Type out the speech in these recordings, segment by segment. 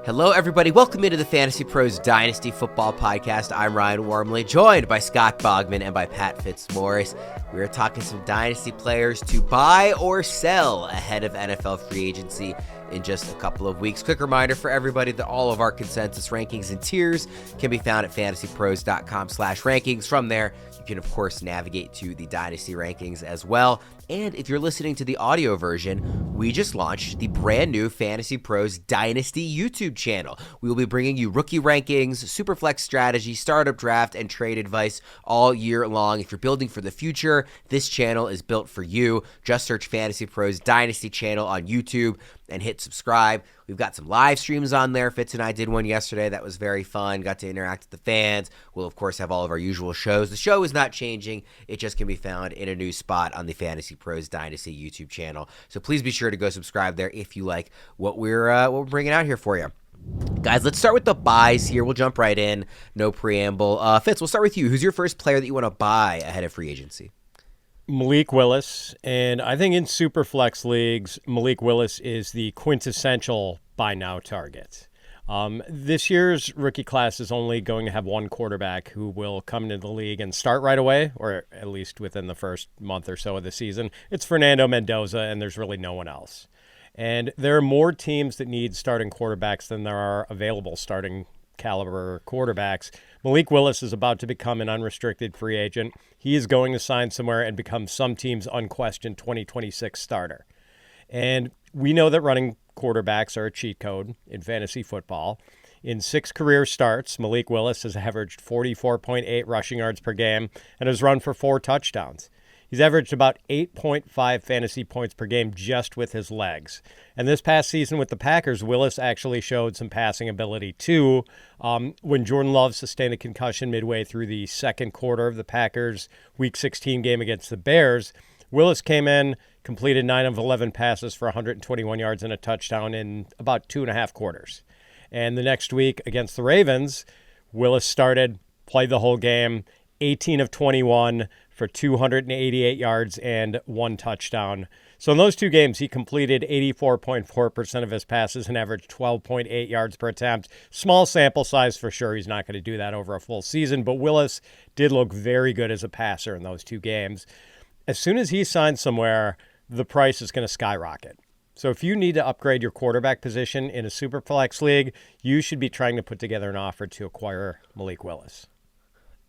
Hello, everybody. Welcome into the Fantasy Pros Dynasty Football Podcast. I'm Ryan Wormeli, joined by Scott Bogman and by Pat Fitzmaurice. We are talking some Dynasty players to buy or sell ahead of NFL free agency in just a couple of weeks. Quick reminder for everybody that all of our consensus rankings and tiers can be found at fantasypros.com/rankings. From there, you can, of course, navigate to the Dynasty rankings as well. And if you're listening to the audio version, we just launched the brand new Fantasy Pros Dynasty YouTube channel. We will be bringing you rookie rankings, Superflex strategy, startup draft, and trade advice all year long. If you're building for the future, this channel is built for you. Just search Fantasy Pros Dynasty channel on YouTube and hit subscribe. We've got some live streams on there. Fitz and I did one yesterday. That was very fun. Got to interact with the fans. We'll, of course, have all of our usual shows. The show is not changing. It just can be found in a new spot on the Fantasy Pros Dynasty YouTube channel. So please be sure to go subscribe there if you like what we're bringing out here for you. Guys, let's start with the buys here. We'll jump right in. No preamble. Fitz, we'll start with you. Who's your first player that you want to buy ahead of free agency? Malik Willis, and I think in Superflex leagues, Malik Willis is the quintessential buy now target. This year's rookie class is only going to have one quarterback who will come into the league and start right away, or at least within the first month or so of the season. It's Fernando Mendoza, and there's really no one else. And there are more teams that need starting quarterbacks than there are available starting caliber quarterbacks. Malik Willis is about to become an unrestricted free agent. He is going to sign somewhere and become some team's unquestioned 2026 starter. And we know that running quarterbacks are a cheat code in fantasy football. In 6 career starts, Malik Willis has averaged 44.8 rushing yards per game and has run for 4 touchdowns. He's averaged about 8.5 fantasy points per game just with his legs. And this past season with the Packers, Willis actually showed some passing ability too. When Jordan Love sustained a concussion midway through the second quarter of the Packers' Week 16 game against the Bears, Willis came in, completed 9 of 11 passes for 121 yards and a touchdown in about 2.5 quarters. And the next week against the Ravens, Willis started, played the whole game, 18 of 21 for 288 yards and 1 touchdown. So in those 2 games, he completed 84.4% of his passes and averaged 12.8 yards per attempt. Small sample size for sure. He's not going to do that over a full season, but Willis did look very good as a passer in those 2 games. As soon as he signs somewhere, the price is going to skyrocket. So if you need to upgrade your quarterback position in a Superflex league, you should be trying to put together an offer to acquire Malik Willis.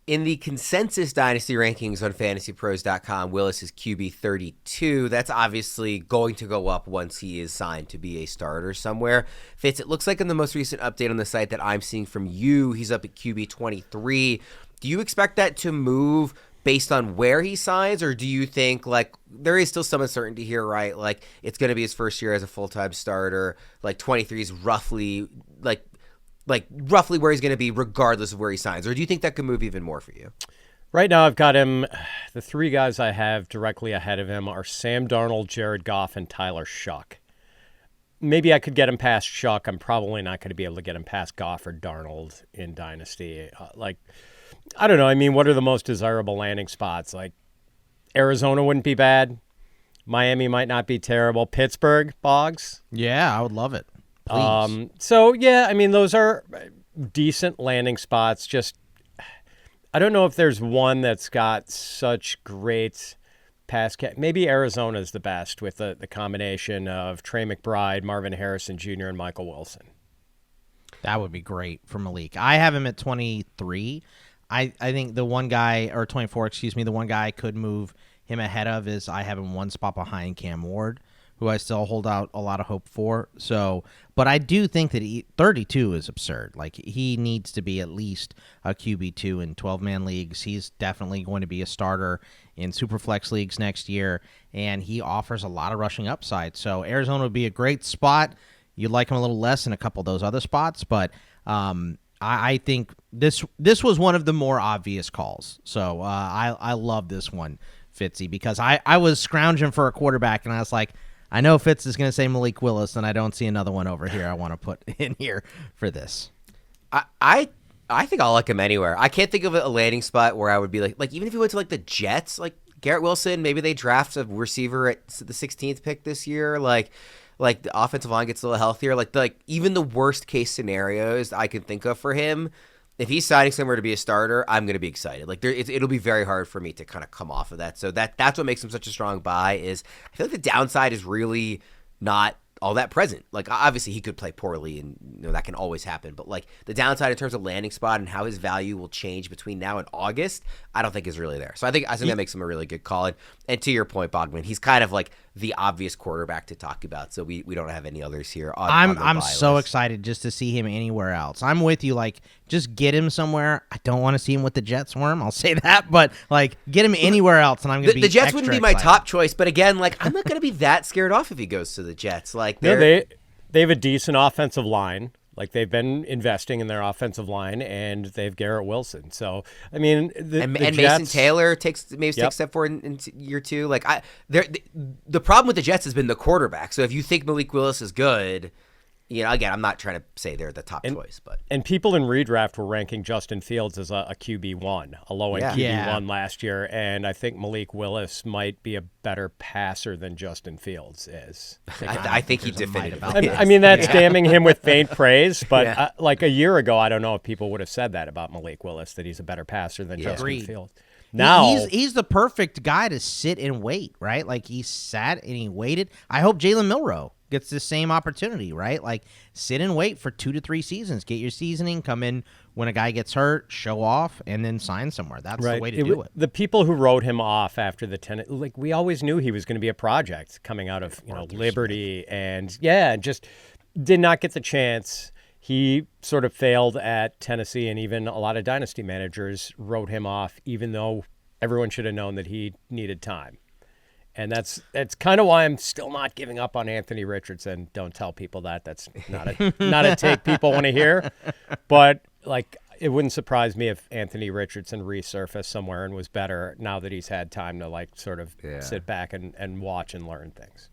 In the consensus Dynasty rankings on fantasypros.com, Willis is QB 32. That's obviously going to go up once he is signed to be a starter somewhere. Fitz, it looks like in the most recent update on the site that I'm seeing from you, he's up at QB 23. Do you expect that to move based on where he signs, or do you think, like, there is still some uncertainty here, right? Like, it's going to be his first year as a full-time starter. Like, 23 is roughly where he's going to be regardless of where he signs? Or do you think that could move even more for you? Right now I've got him, the 3 guys I have directly ahead of him are Sam Darnold, Jared Goff, and Tyler Shuck. Maybe I could get him past Shuck. I'm probably not going to be able to get him past Goff or Darnold in Dynasty. I don't know. I mean, what are the most desirable landing spots? Like, Arizona wouldn't be bad. Miami might not be terrible. Pittsburgh, Boggs? Yeah, I would love it. Yeah, I mean, those are decent landing spots. Just, I don't know if there's one that's got such great pass catch. Maybe Arizona's the best with the combination of Trey McBride, Marvin Harrison Jr., and Michael Wilson. That would be great for Malik. I have him at 23. I think the one guy, or 24, the one guy I could move him ahead of is I have him 1 spot behind Cam Ward, who I still hold out a lot of hope for. But I do think that 32 is absurd. Like, he needs to be at least a QB2 in 12-man leagues. He's definitely going to be a starter in Superflex leagues next year, and he offers a lot of rushing upside. So Arizona would be a great spot. You'd like him a little less in a couple of those other spots, but I think this was one of the more obvious calls. So I love this one, Fitzy, because I was scrounging for a quarterback, and I was like, I know Fitz is going to say Malik Willis, and I don't see another one over here I want to put in here for this. I think I'll like him anywhere. I can't think of a landing spot where I would be like even if he went to like the Jets, like Garrett Wilson, maybe they draft a receiver at the 16th pick this year. Like, like the offensive line gets a little healthier, like even the worst case scenarios I can think of for him, if he's signing somewhere to be a starter, I'm going to be excited. Like it'll be very hard for me to kind of come off of that. So that's what makes him such a strong buy. Is I feel like the downside is really not all that present. Like obviously he could play poorly, and that can always happen. But like the downside in terms of landing spot and how his value will change between now and August, I don't think is really there. So I think that makes him a really good call. And to your point, Bogman, he's kind of like the obvious quarterback to talk about. So we don't have any others here. I'm so excited just to see him anywhere else. I'm with you. Like just get him somewhere. I don't want to see him with the Jets, Worm. I'll say that, but like get him anywhere else, and I'm gonna be. The Jets extra wouldn't be my excited. top choice, but again, like I'm not gonna be that scared off if he goes to the Jets. Like they have a decent offensive line. Like they've been investing in their offensive line, and they have Garrett Wilson. So I mean, the Mason Jets, Taylor takes a step forward in year two. Like the problem with the Jets has been the quarterback. So if you think Malik Willis is good, again, I'm not trying to say they're the top choice, but people in redraft were ranking Justin Fields as a QB1, a low end QB1 last year, and I think Malik Willis might be a better passer than Justin Fields is. I think he definitively is. I mean, that's damning him with faint praise, but like a year ago, I don't know if people would have said that about Malik Willis, that he's a better passer than Justin Fields. Now he's the perfect guy to sit and wait, right? Like he sat and he waited. I hope Jalen Milroe gets the same opportunity, right? Like sit and wait for 2 to 3 seasons, get your seasoning, come in when a guy gets hurt, show off, and then sign somewhere. That's the way to do it. The people who wrote him off after the 10, like we always knew he was going to be a project coming out of Liberty, and just did not get the chance. He sort of failed at Tennessee, and even a lot of dynasty managers wrote him off, even though everyone should have known that he needed time. And that's kind of why I'm still not giving up on Anthony Richardson. Don't tell people that. That's not a take people want to hear. But like, it wouldn't surprise me if Anthony Richardson resurfaced somewhere and was better now that he's had time to like sort of sit back and watch and learn things.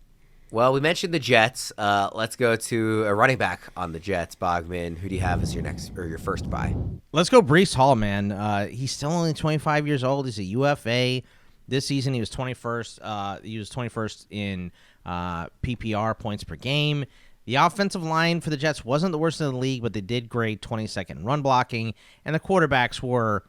Well, we mentioned the Jets. Let's go to a running back on the Jets. Bogman, who do you have as your first buy? Let's go Breece Hall, man. He's still only 25 years old. He's a UFA. This season, he was 21st. He was 21st in PPR points per game. The offensive line for the Jets wasn't the worst in the league, but they did grade 22nd run blocking, and the quarterbacks were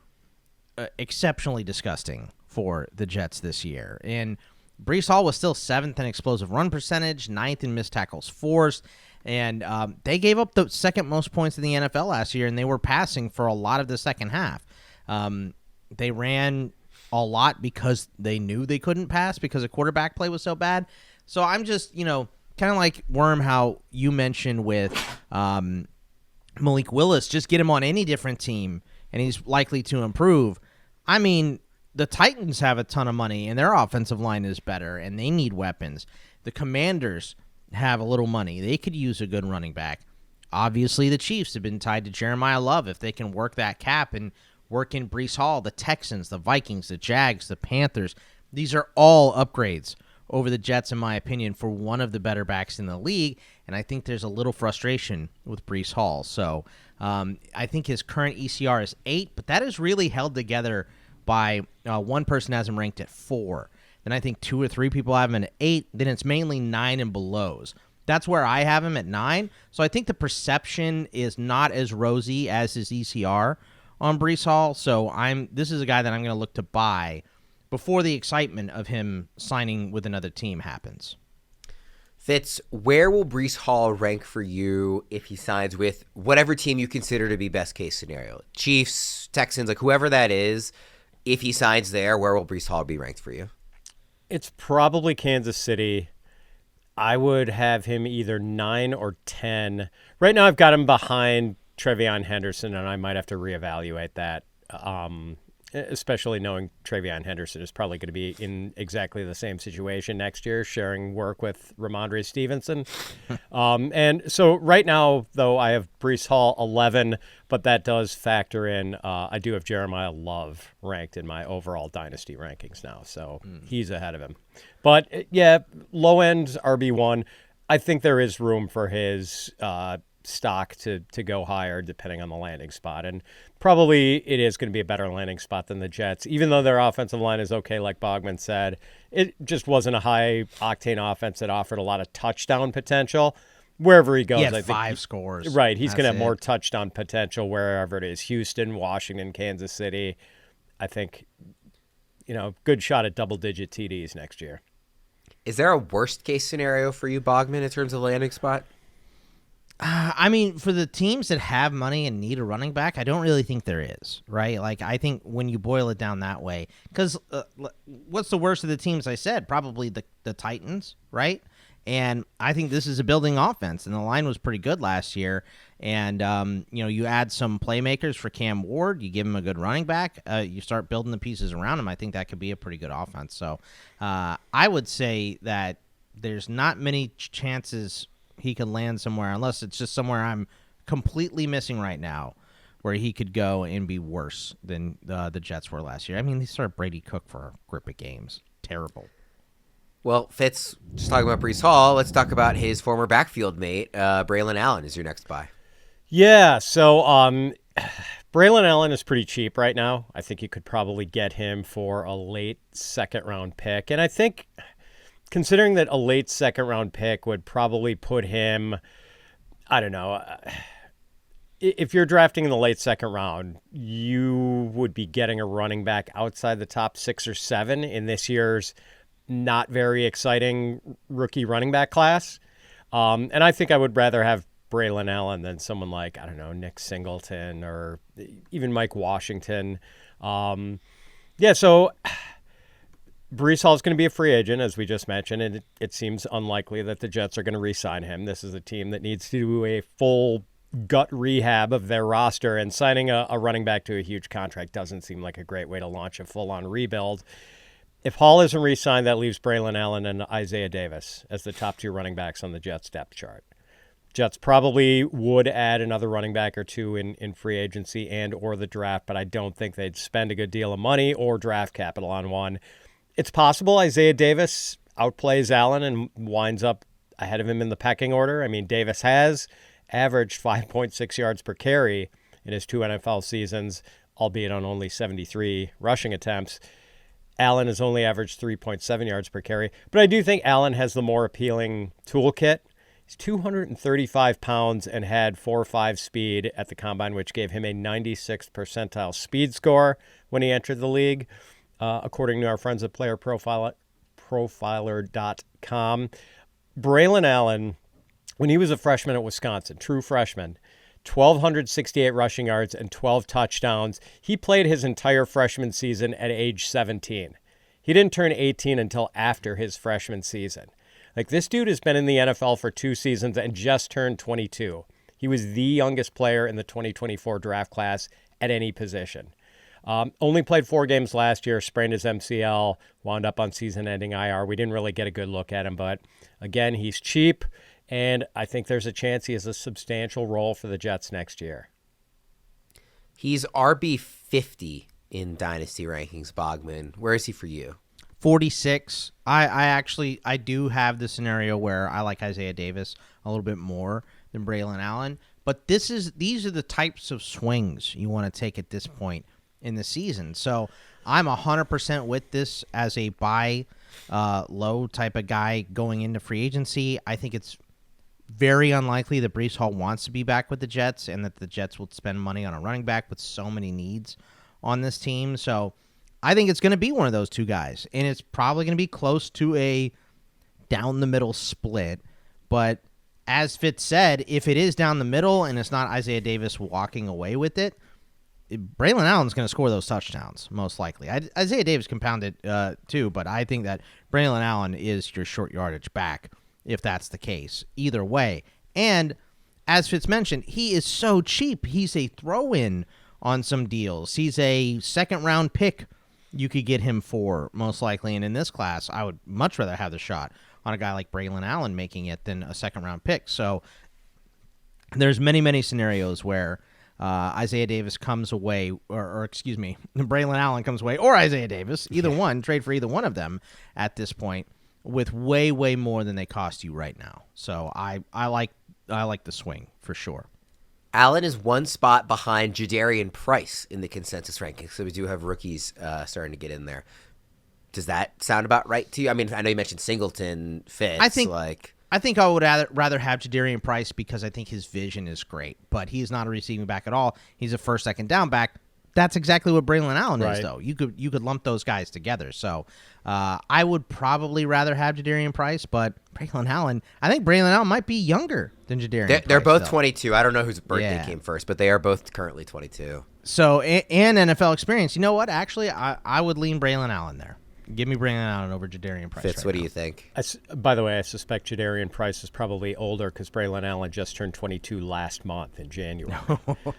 exceptionally disgusting for the Jets this year. And Breece Hall was still 7th in explosive run percentage, 9th in missed tackles forced, and they gave up the second most points in the NFL last year, and they were passing for a lot of the second half. They ran a lot because they knew they couldn't pass because the quarterback play was so bad. So I'm just, kind of like Worm, how you mentioned with Malik Willis, just get him on any different team, and he's likely to improve. I mean, the Titans have a ton of money, and their offensive line is better, and they need weapons. The Commanders have a little money. They could use a good running back. Obviously, the Chiefs have been tied to Jeremiah Love. If they can work that cap and work in Breece Hall, the Texans, the Vikings, the Jags, the Panthers, these are all upgrades over the Jets, in my opinion, for one of the better backs in the league, and I think there's a little frustration with Breece Hall. So I think his current ECR is 8, but that is really held together by one person has him ranked at 4. Then I think 2 or 3 people have him at 8. Then it's mainly 9 and belows. That's where I have him at 9. So I think the perception is not as rosy as his ECR on Breece Hall. So this is a guy that I'm going to look to buy before the excitement of him signing with another team happens. Fitz, where will Breece Hall rank for you if he signs with whatever team you consider to be best case scenario? Chiefs, Texans, like whoever that is. If he signs there, where will Breece Hall be ranked for you? It's probably Kansas City. I would have him either 9 or 10. Right now I've got him behind Trevion Henderson, and I might have to reevaluate that, especially knowing Trevion Henderson is probably going to be in exactly the same situation next year, sharing work with Ramondre Stevenson. And so right now, though, I have Breece Hall 11, but that does factor in, I do have Jeremiah Love ranked in my overall dynasty rankings now, so he's ahead of him. But, yeah, low-end RB1, I think there is room for his stock to go higher depending on the landing spot. And probably it is going to be a better landing spot than the Jets. Even though their offensive line is okay, like Bogman said, it just wasn't a high-octane offense that offered a lot of touchdown potential. Wherever he goes, he had I think 5 scores. Right, he's going to have more it. touchdown potential wherever it is. Houston, Washington, Kansas City. I think, good shot at double-digit TDs next year. Is there a worst-case scenario for you, Bogman, in terms of landing spot? I mean, for the teams that have money and need a running back, I don't really think there is, right? Like, I think when you boil it down that way, because what's the worst of the teams I said? Probably the Titans, right? And I think this is a building offense, and the line was pretty good last year. And, you add some playmakers for Cam Ward, you give him a good running back, you start building the pieces around him. I think that could be a pretty good offense. So I would say that there's not many chances he could land somewhere, unless it's just somewhere I'm completely missing right now, where he could go and be worse than the Jets were last year. I mean, they started Brady Cook for a grip of games. Terrible. Well, Fitz, just talking about Breece Hall, let's talk about his former backfield mate, Braelon Allen is your next buy. Yeah, so Braelon Allen is pretty cheap right now. I think you could probably get him for a late second-round pick. And I think, considering that a late second-round pick would probably put him, I don't know, if you're drafting in the late second round, you would be getting a running back outside the top 6 or 7 in this year's not very exciting rookie running back class. And I think I would rather have Braelon Allen than someone like, I don't know, Nick Singleton or even Mike Washington. So Breece Hall is going to be a free agent, as we just mentioned, and it seems unlikely that the Jets are going to re-sign him. This is a team that needs to do a full gut rehab of their roster, and signing a running back to a huge contract doesn't seem like a great way to launch a full-on rebuild. If Hall isn't re-signed, that leaves Braelon Allen and Isaiah Davis as the top 2 running backs on the Jets depth chart. Jets probably would add another running back or 2 in free agency and or the draft, but I don't think they'd spend a good deal of money or draft capital on one. It's possible Isaiah Davis outplays Allen and winds up ahead of him in the pecking order. I mean, Davis has averaged 5.6 yards per carry in his 2 NFL seasons, albeit on only 73 rushing attempts. Allen has only averaged 3.7 yards per carry. But I do think Allen has the more appealing toolkit. He's 235 pounds and had 4.5 speed at the combine, which gave him a 96th percentile speed score when he entered the league, according to our friends at playerprofiler.com. Braelon Allen, when he was a freshman at Wisconsin, true freshman, 1,268 rushing yards and 12 touchdowns. He played his entire freshman season at age 17. He didn't turn 18 until after his freshman season. Like, this dude has been in the NFL for 2 seasons and just turned 22. He was the youngest player in the 2024 draft class at any position. Only played 4 games last year, sprained his MCL, wound up on season-ending IR. We didn't really get a good look at him, but again, he's cheap. And I think there's a chance he has a substantial role for the Jets next year. He's RB 50 in Dynasty rankings, Bogman. Where is he for you? 46. I do have the scenario where I like Isaiah Davis a little bit more than Braelon Allen. But these are the types of swings you want to take at this point in the season. So I'm 100% with this as a buy low type of guy going into free agency. I think it's very unlikely that Breece Hall wants to be back with the Jets and that the Jets will spend money on a running back with so many needs on this team. So I think it's going to be one of those 2 guys, and it's probably going to be close to a down-the-middle split. But as Fitz said, if it is down the middle and it's not Isaiah Davis walking away with it, Braelon Allen's going to score those touchdowns, most likely. Isaiah Davis can pound it too, but I think that Braelon Allen is your short yardage back if that's the case, either way. And as Fitz mentioned, he is so cheap. He's a throw-in on some deals. He's a second-round pick you could get him for, most likely. And in this class, I would much rather have the shot on a guy like Braelon Allen making it than a second-round pick. So there's many, many scenarios where Isaiah Davis comes away, or excuse me, Braelon Allen comes away, or Isaiah Davis, either one, trade for either one of them at this point, with way, way more than they cost you right now. So I like I like the swing for sure. Allen is one spot behind Jadarian Price in the consensus rankings, so we do have rookies starting to get in there. Does that sound about right to you? I mean, I know you mentioned Singleton, Fitz. I think I would rather have Jadarian Price because I think his vision is great, but he's not a receiving back at all. He's a first, second down back. That's exactly what Braelon Allen is, though. You could lump those guys together. So I would probably rather have Jadarian Price, but Braelon Allen, I think Braelon Allen might be younger than Jadarian Price. They're both 22. I don't know whose birthday came first, but they are both currently 22. So, and NFL experience. You know what? Actually, I would lean Braelon Allen there. Give me Braelon Allen over Jadarian Price. Fitz, what do you think? By the way, I suspect Jadarian Price is probably older because Braelon Allen just turned 22 last month in January.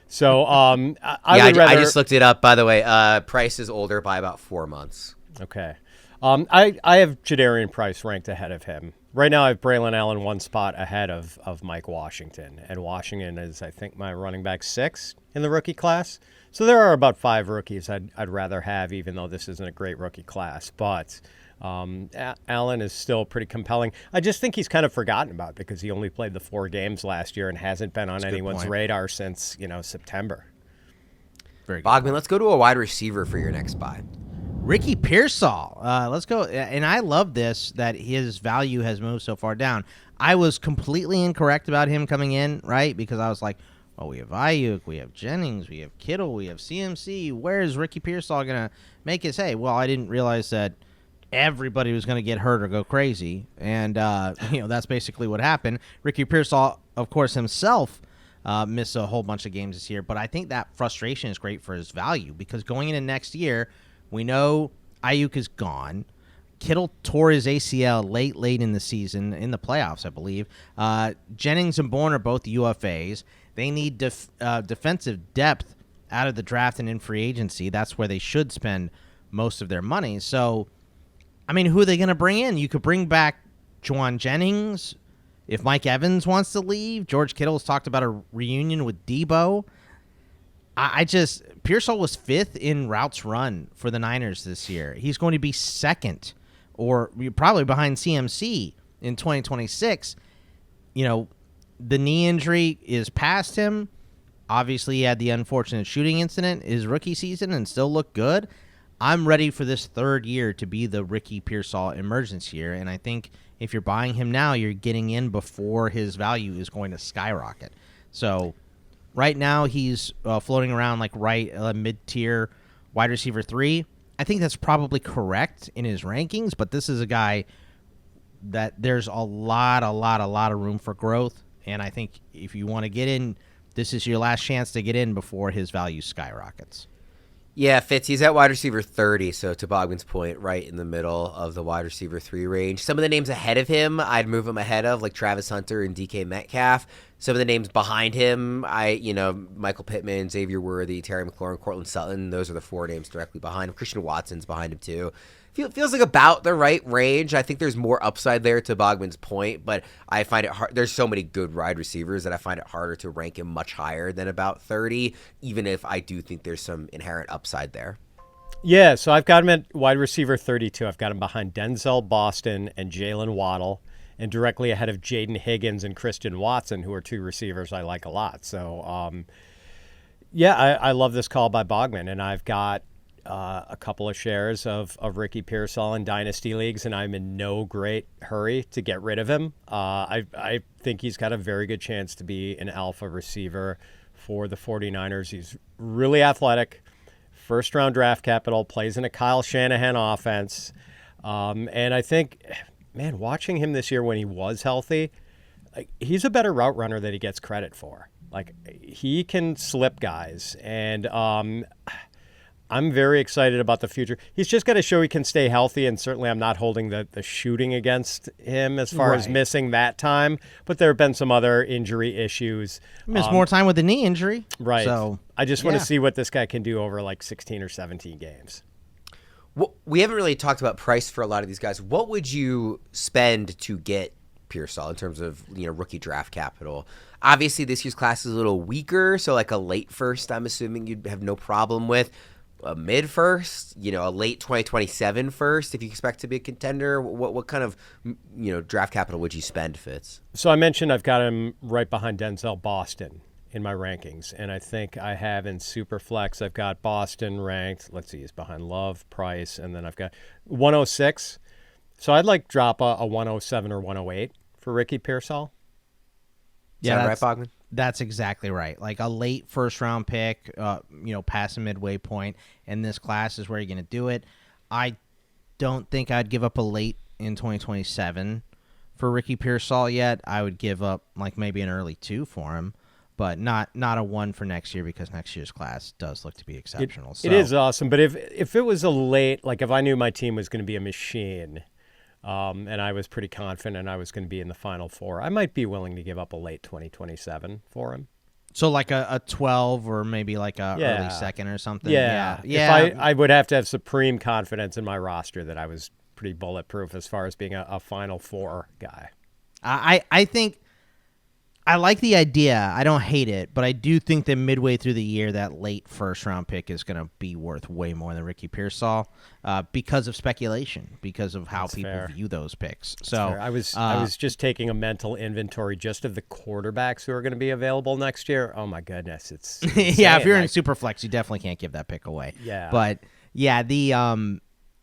So I just looked it up. By the way, Price is older by about 4 months. Okay. I have Jadarian Price ranked ahead of him. Right now, I have Braelon Allen one spot ahead of Mike Washington. And Washington is, I think, my running back 6 in the rookie class. So there are about 5 rookies I'd rather have, even though this isn't a great rookie class. But Allen is still pretty compelling. I just think he's kind of forgotten about because he only played the 4 games last year and hasn't been on anyone's radar since September. Very good. Bogman, let's go to a wide receiver for your next buy. Ricky Pearsall. Let's go. And I love this, that his value has moved so far down. I was completely incorrect about him coming in, right? Because I was like, oh, we have Ayuk, we have Jennings, we have Kittle, we have CMC. Where is Ricky Pearsall going to make his hay? Well, I didn't realize that everybody was going to get hurt or go crazy. And, that's basically what happened. Ricky Pearsall, of course, himself missed a whole bunch of games this year. But I think that frustration is great for his value because going into next year, we know Ayuk is gone. Kittle tore his ACL late in the season, in the playoffs, I believe. Jennings and Bourne are both UFAs. They need defensive depth out of the draft and in free agency. That's where they should spend most of their money. So, I mean, who are they going to bring in? You could bring back Juwan Jennings if Mike Evans wants to leave. George Kittle's talked about a reunion with Debo. Pearsall was 5th in routes run for the Niners this year. He's going to be 2nd or probably behind CMC in 2026. The knee injury is past him. Obviously, he had the unfortunate shooting incident his rookie season and still looked good. I'm ready for this 3rd year to be the Ricky Pearsall emergence year, and I think if you're buying him now, you're getting in before his value is going to skyrocket. So right now, he's floating around like mid-tier wide receiver 3. I think that's probably correct in his rankings, but this is a guy that there's a lot of room for growth. And I think if you want to get in, this is your last chance to get in before his value skyrockets. Yeah, Fitz, he's at wide receiver 30, so to Bogman's point, right in the middle of the wide receiver 3 range. Some of the names ahead of him, I'd move him ahead of, like Travis Hunter and DK Metcalf. Some of the names behind him, Michael Pittman, Xavier Worthy, Terry McLaurin, Cortland Sutton, those are the 4 names directly behind him. Christian Watson's behind him too. Feels like about the right range. I think there's more upside there to Bogman's point, but I find it hard. There's so many good wide receivers that I find it harder to rank him much higher than about 30, even if I do think there's some inherent upside there. Yeah, so I've got him at wide receiver 32. I've got him behind Denzel Boston and Jalen Waddle, and directly ahead of Jaden Higgins and Christian Watson, who are 2 receivers I like a lot. So, I love this call by Bogman, and I've got a couple of shares of Ricky Pearsall in Dynasty leagues, and I'm in no great hurry to get rid of him. I think he's got a very good chance to be an alpha receiver for the 49ers. He's really athletic, first-round draft capital, plays in a Kyle Shanahan offense. And I think, man, watching him this year when he was healthy, he's a better route runner than he gets credit for. He can slip guys, and I'm very excited about the future. He's just got to show he can stay healthy, and certainly I'm not holding the shooting against him as far as missing that time, but there have been some other injury issues. Missed more time with the knee injury. Right. So I just want to see what this guy can do over 16 or 17 games. Well, we haven't really talked about price for a lot of these guys. What would you spend to get Pearsall in terms of rookie draft capital? Obviously, this year's class is a little weaker, so like a late first, I'm assuming you'd have no problem with. a mid first, a late 2027 first, if you expect to be a contender? What kind of, draft capital would you spend, Fitz? So I mentioned I've got him right behind Denzel Boston in my rankings, and I think I have in Superflex, I've got Boston ranked, let's see, he's behind Love, Price, and then I've got 106. So I'd drop a 107 or 108 for Ricky Pearsall. Yeah, right, Bogman? That's exactly right. Like a late first-round pick, past a midway point, and this class is where you're going to do it. I don't think I'd give up a late in 2027 for Ricky Pearsall yet. I would give up maybe an early 2 for him, but not a 1 for next year because next year's class does look to be exceptional. It is awesome, but if it was a late, if I knew my team was going to be a machine, and I was pretty confident I was going to be in the Final Four, I might be willing to give up a late 2027 for him. So a 12 or maybe early second or something. Yeah. If I would have to have supreme confidence in my roster that I was pretty bulletproof as far as being a Final Four guy. I think I like the idea. I don't hate it, but I do think that midway through the year, that late first-round pick is going to be worth way more than Ricky Pearsall because of speculation, because of how That's people fair. view those picks. That's So fair. I was just taking a mental inventory just of the quarterbacks who are going to be available next year. Oh my goodness, it's yeah. If you're in Superflex, you definitely can't give that pick away. Yeah, but yeah,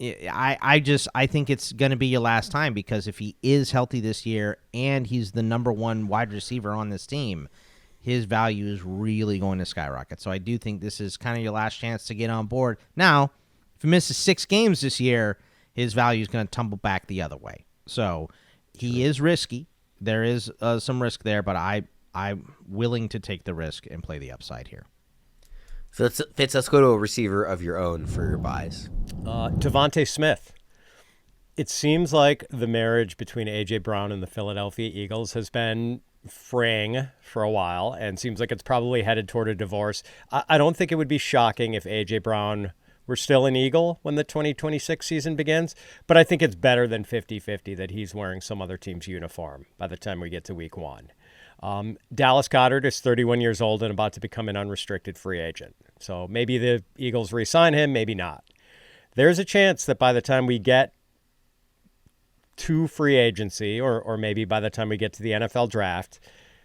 I think it's going to be your last time because if he is healthy this year and he's the number 1 wide receiver on this team, his value is really going to skyrocket. So I do think this is kind of your last chance to get on board. Now, if he misses 6 games this year, his value is going to tumble back the other way. So he is risky. There is some risk there, but I'm willing to take the risk and play the upside here. So Fitz, let's go to a receiver of your own for your buys. DeVonta Smith. It seems like the marriage between A.J. Brown and the Philadelphia Eagles has been fraying for a while and seems like it's probably headed toward a divorce. I don't think it would be shocking if A.J. Brown were still an Eagle when the 2026 season begins, but I think it's better than 50-50 that he's wearing some other team's uniform by the time we get to week 1. Dallas Goedert is 31 years old and about to become an unrestricted free agent. So maybe the Eagles re-sign him, maybe not. There's a chance that by the time we get to free agency, or maybe by the time we get to the NFL draft,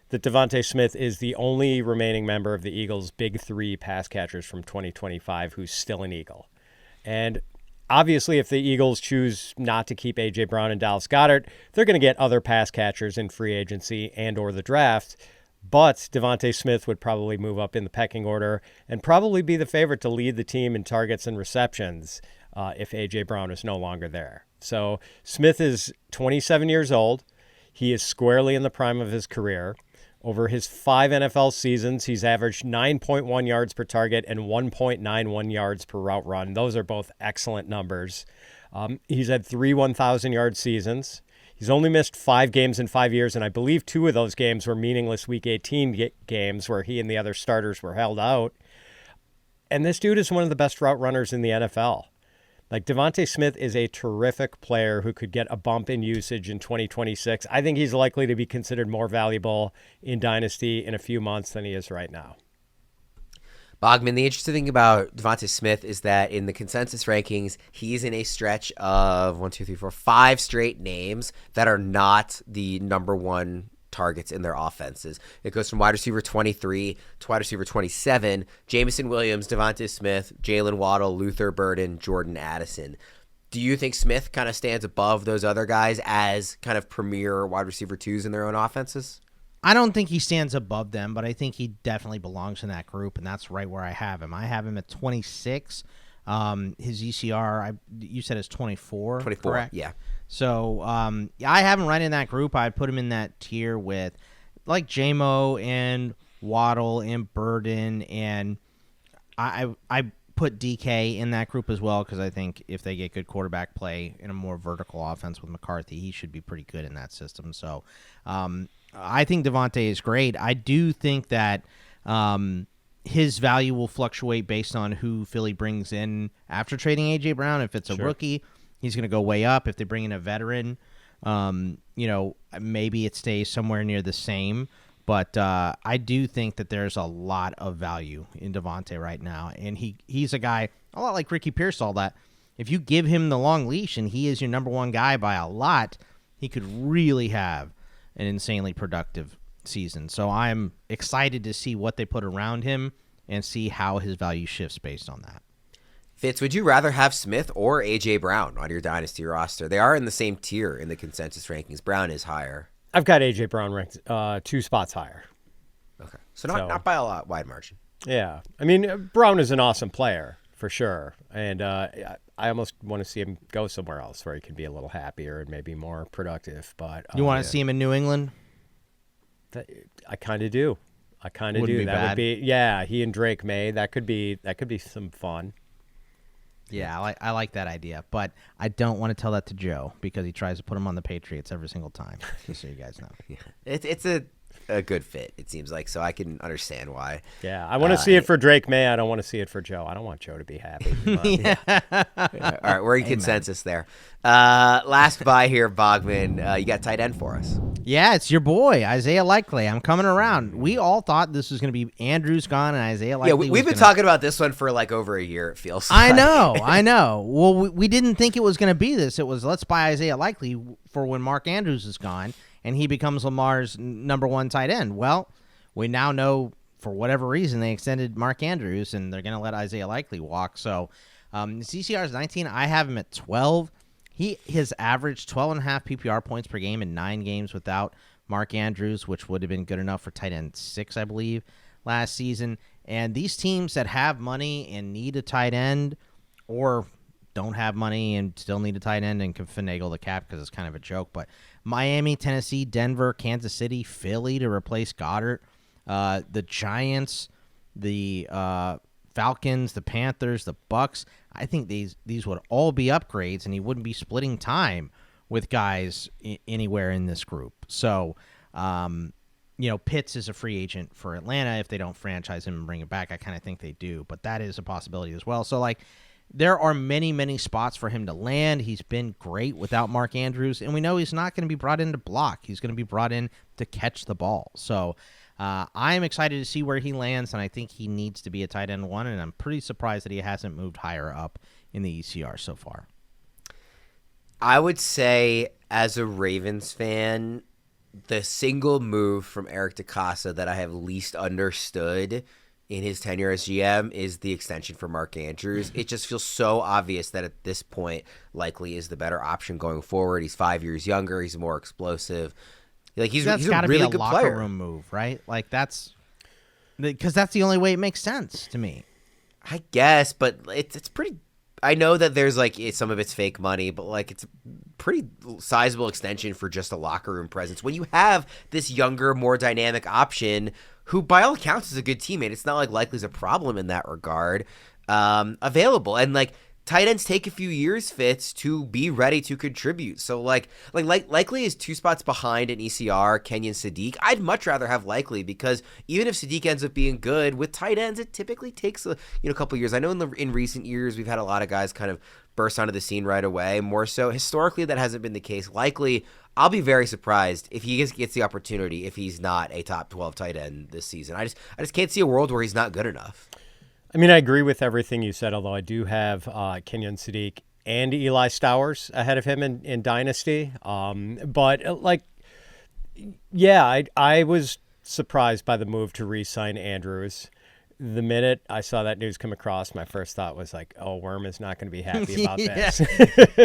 that DeVonta Smith is the only remaining member of the Eagles' big 3 pass catchers from 2025 who's still an Eagle. And obviously, if the Eagles choose not to keep A.J. Brown and Dallas Goedert, they're going to get other pass catchers in free agency and or the draft. But DeVonta Smith would probably move up in the pecking order and probably be the favorite to lead the team in targets and receptions if A.J. Brown is no longer there. So Smith is 27 years old. He is squarely in the prime of his career. Over his 5 NFL seasons, he's averaged 9.1 yards per target and 1.91 yards per route run. Those are both excellent numbers. He's had 3 1,000-yard seasons. He's only missed 5 games in 5 years, and I believe 2 of those games were meaningless Week 18 games where he and the other starters were held out. And this dude is one of the best route runners in the NFL. DeVonta Smith is a terrific player who could get a bump in usage in 2026. I think he's likely to be considered more valuable in Dynasty in a few months than he is right now. Bogman, the interesting thing about DeVonta Smith is that in the consensus rankings, he's in a stretch of 5 straight names that are not the number 1 targets in their offenses. It goes from wide receiver 23 to wide receiver 27, Jameson Williams, DeVonta Smith, Jalen Waddle, Luther Burden, Jordan Addison. Do you think Smith kind of stands above those other guys as kind of premier wide receiver 2s in their own offenses? I don't think he stands above them, but I think he definitely belongs in that group, and that's right where I have him. I have him at 26. His ECR, you said is 24, 24, correct? Yeah. So I have him right in that group. I'd put him in that tier with J-Mo and Waddle and Burden, and I put DK in that group as well because I think if they get good quarterback play in a more vertical offense with McCarthy, he should be pretty good in that system. So I think DeVonta is great. I do think that his value will fluctuate based on who Philly brings in after trading A.J. Brown. If it's a rookie, he's going to go way up. If they bring in a veteran, maybe it stays somewhere near the same. But I do think that there's a lot of value in DeVonta right now. And he's a guy, a lot like Ricky Pearsall, that if you give him the long leash and he is your number one guy by a lot, he could really have an insanely productive season. So I'm excited to see what they put around him and see how his value shifts based on that. Fitz, would you rather have Smith or A.J. Brown on your Dynasty roster? They are in the same tier in the consensus rankings. Brown is higher. I've got A.J. Brown ranked 2 spots higher. Okay. So not by a lot, wide margin. Yeah. I mean, Brown is an awesome player, for sure. And I almost want to see him go somewhere else where he can be a little happier and maybe more productive. But you want to see him in New England? I kind of do. I kind of do. Be that bad. would be, yeah. He and Drake May. That could be some fun. Yeah, I like that idea, but I don't want to tell that to Joe because he tries to put him on the Patriots every single time. Just so you guys know. Yeah. It's a good fit, it seems like, so I can understand why. Yeah, I want to see it for Drake May. I don't want to see it for Joe. I don't want Joe to be happy. Yeah. All right, we're in consensus there. Last buy here, Bogman. You got tight end for us. Yeah, it's your boy, Isaiah Likely. I'm coming around. We all thought this was going to be Andrews gone and Isaiah Likely. Yeah, we've been talking about this one for like over a year, it feels I like. I know. Well, we didn't think it was going to be this. It was let's buy Isaiah Likely for when Mark Andrews is gone and he becomes Lamar's number one tight end. Well, we now know for whatever reason they extended Mark Andrews and they're going to let Isaiah Likely walk. So CCR is 19. I have him at 12. He has averaged 12.5 PPR points per game in 9 games without Mark Andrews, which would have been good enough for tight end 6, I believe, last season. And these teams that have money and need a tight end or don't have money and still need a tight end and can finagle the cap because it's kind of a joke. But Miami, Tennessee, Denver, Kansas City, Philly to replace Goddard, the Giants, the Falcons, the Panthers, the Bucks. I think these would all be upgrades, and he wouldn't be splitting time with guys anywhere in this group. So, Pitts is a free agent for Atlanta. If they don't franchise him and bring him back, I kind of think they do, but that is a possibility as well. So, there are many, many spots for him to land. He's been great without Mark Andrews, and we know he's not going to be brought in to block. He's going to be brought in to catch the ball. So, I'm excited to see where he lands, and I think he needs to be a tight end 1, and I'm pretty surprised that he hasn't moved higher up in the ECR so far. I would say, as a Ravens fan, the single move from Eric DeCosta that I have least understood in his tenure as GM is the extension for Mark Andrews. It just feels so obvious that at this point, Likely is the better option going forward. He's 5 years younger. He's more explosive. He's a really good locker player. Room move, right? That's because that's the only way it makes sense to me. I guess, but it's pretty. I know that there's some of it's fake money, but it's a pretty sizable extension for just a locker room presence. When you have this younger, more dynamic option, who by all accounts is a good teammate, it's not like Likely's a problem in that regard. Available and tight ends take a few years, Fitz, to be ready to contribute. So, Likely is 2 spots behind in ECR, Kenyon Sadiq. I'd much rather have Likely because even if Sadiq ends up being good, with tight ends, it typically takes a couple years. I know in recent years, we've had a lot of guys kind of burst onto the scene right away. More so, historically, that hasn't been the case. Likely, I'll be very surprised if he gets the opportunity if he's not a top 12 tight end this season. I just can't see a world where he's not good enough. I mean, I agree with everything you said, although I do have Kenyon Sadiq and Eli Stowers ahead of him in Dynasty. But I was surprised by the move to re-sign Andrews. The minute I saw that news come across, my first thought was Worm is not going to be happy about this.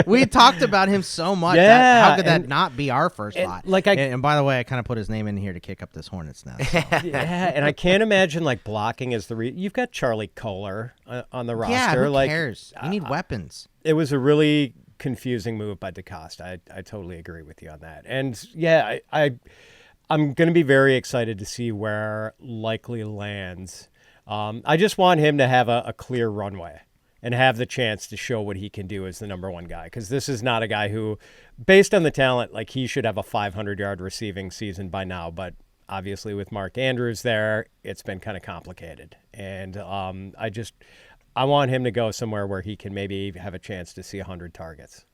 We talked about him so much. Yeah, how could that not be our first thought? And by the way, I kind of put his name in here to kick up this hornet's nest. So. Yeah, and I can't imagine blocking as you've got Charlie Kohler on the roster. Yeah, who cares? You need weapons. It was a really confusing move by DeCosta. I totally agree with you on that. And yeah, I'm going to be very excited to see where Likely lands. I just want him to have a clear runway and have the chance to show what he can do as the number one guy. Because this is not a guy who, based on the talent, he should have a 500-yard receiving season by now. But obviously with Mark Andrews there, it's been kind of complicated. And I want him to go somewhere where he can maybe have a chance to see 100 targets.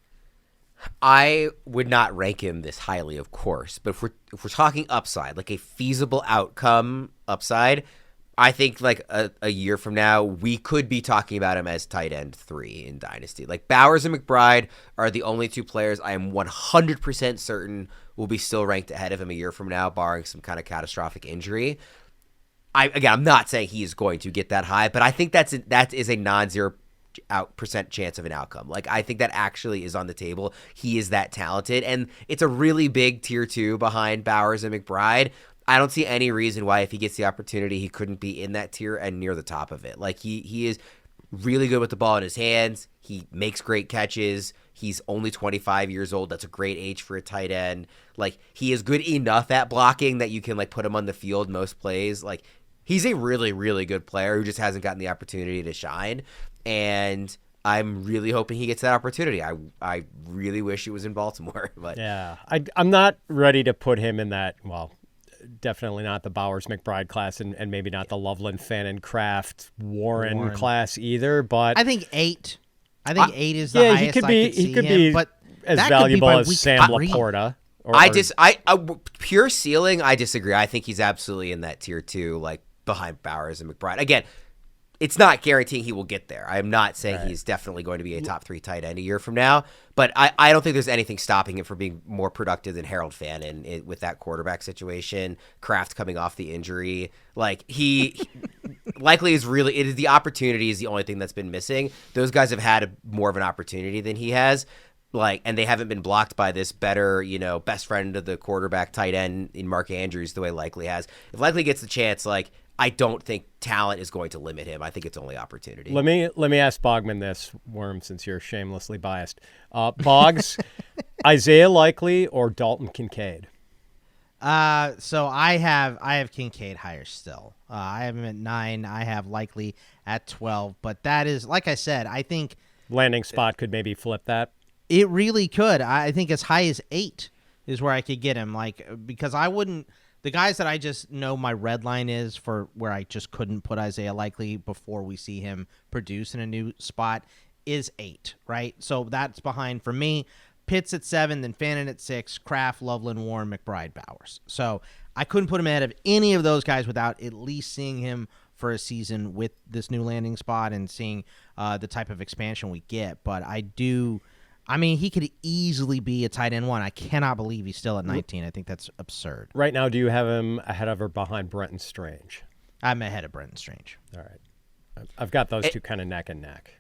I would not rank him this highly, of course, but if we're talking upside, like a feasible outcome upside, I think like a year from now, we could be talking about him as tight end 3 in Dynasty. Like Bowers and McBride are the only 2 players I am 100% certain will be still ranked ahead of him a year from now, barring some kind of catastrophic injury. I'm not saying he is going to get that high, but I think that is a non-0% chance of an outcome. Like I think that actually is on the table. He is that talented, and it's a really big tier 2 behind Bowers and McBride. I don't see any reason why if he gets the opportunity, he couldn't be in that tier and near the top of it. Like he is really good with the ball in his hands. He makes great catches. He's only 25 years old. That's a great age for a tight end. Like he is good enough at blocking that you can like put him on the field most plays. Like he's a really, really good player who just hasn't gotten the opportunity to shine. And I'm really hoping he gets that opportunity. I really wish it was in Baltimore. But yeah, I'm not ready to put him in that, well, definitely not the Bowers McBride class and maybe not the Loveland, Fannin, Kraft, Warren class either. But I think 8. I think 8 is the highest he could I could see him, be but as that valuable could be by as Sam 3. Laporta. Pure ceiling, I disagree. I think he's absolutely in that tier 2, like behind Bowers and McBride. Again, it's not guaranteeing he will get there. I am not saying he's definitely going to be a top 3 tight end a year from now, but I don't think there's anything stopping him from being more productive than Harold Fannin with that quarterback situation. Kraft coming off the injury, like he likely is really. It is the opportunity is the only thing that's been missing. Those guys have had more of an opportunity than he has. Like, and they haven't been blocked by this better, best friend of the quarterback tight end in Mark Andrews the way Likely has. If Likely gets the chance, like. I don't think talent is going to limit him. I think it's only opportunity. Let me ask Bogman this, Worm, since you're shamelessly biased. Boggs, Isaiah Likely or Dalton Kincaid? So I have Kincaid higher still. I have him at 9. I have Likely at 12. But that is, like I said, I think landing spot could maybe flip that. It really could. I think as high as 8 is where I could get him. Like because I wouldn't. The guys that I just know my red line is for where I just couldn't put Isaiah Likely before we see him produce in a new spot is 8, right? So that's behind for me. Pitts at 7, then Fannin at 6, Kraft, Loveland, Warren, McBride, Bowers. So I couldn't put him ahead of any of those guys without at least seeing him for a season with this new landing spot and seeing the type of expansion we get. But he could easily be a tight end 1. I cannot believe he's still at 19. I think that's absurd. Right now, do you have him ahead of or behind Brenton Strange? I'm ahead of Brenton Strange. All right. I've got those two kind of neck and neck.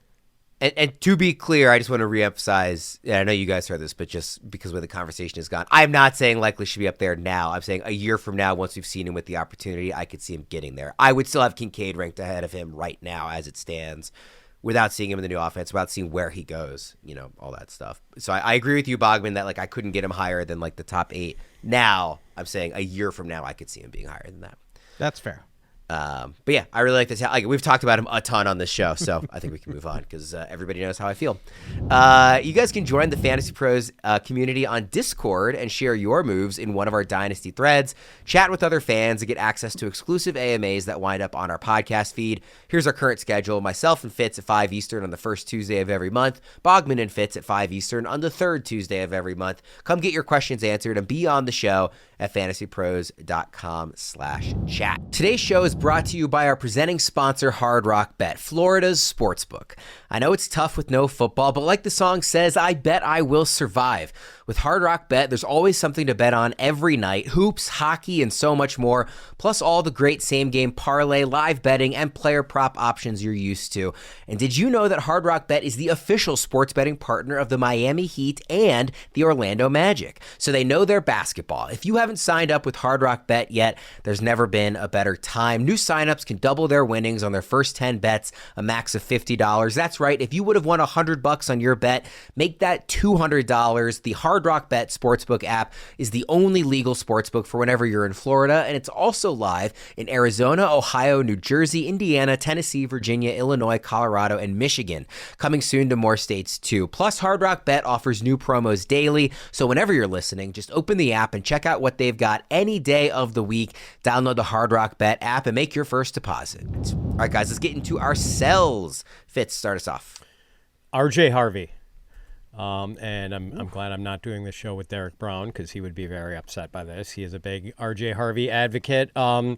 And to be clear, I just want to reemphasize, and I know you guys heard this, but just because where the conversation has gone, I'm not saying Likely should be up there now. I'm saying a year from now, once we've seen him with the opportunity, I could see him getting there. I would still have Kincaid ranked ahead of him right now as it stands. Without seeing him in the new offense, without seeing where he goes, all that stuff. So I agree with you, Bogman, that like I couldn't get him higher than like the top 8. Now I'm saying a year from now I could see him being higher than that. That's fair. But yeah, I really like this. Like we've talked about him a ton on this show, so I think we can move on because everybody knows how I feel. You guys can join the Fantasy Pros community on Discord and share your moves in one of our Dynasty threads, chat with other fans, and get access to exclusive AMAs that wind up on our podcast feed. Here's our current schedule. Myself and Fitz at 5 Eastern on the first Tuesday of every month. Bogman and Fitz at 5 Eastern on the third Tuesday of every month. Come get your questions answered and be on the show at fantasypros.com/chat. Today's show is brought to you by our presenting sponsor, Hard Rock Bet, Florida's sportsbook. I know it's tough with no football, but like the song says, I bet I will survive. With Hard Rock Bet, there's always something to bet on every night. Hoops, hockey, and so much more, plus all the great same-game parlay, live betting, and player prop options you're used to. And did you know that Hard Rock Bet is the official sports betting partner of the Miami Heat and the Orlando Magic? So they know their basketball. If you haven't signed up with Hard Rock Bet yet, there's never been a better time. New signups can double their winnings on their first 10 bets, a max of $50. That's right. If you would have won $100 on your bet, make that $200. The Hard Rock Bet Sportsbook app is the only legal sportsbook for whenever you're in Florida, and it's also live in Arizona, Ohio, New Jersey, Indiana, Tennessee, Virginia, Illinois, Colorado, and Michigan. Coming soon to more states too. Plus, Hard Rock Bet offers new promos daily, so whenever you're listening, just open the app and check out what they've got any day of the week. Download the Hard Rock Bet app and make your first deposit. All right, guys, let's get into our sells. Fitz, start us off. RJ Harvey. And I'm glad I'm not doing the show with Derek Brown because he would be very upset by this. He is a big RJ Harvey advocate. All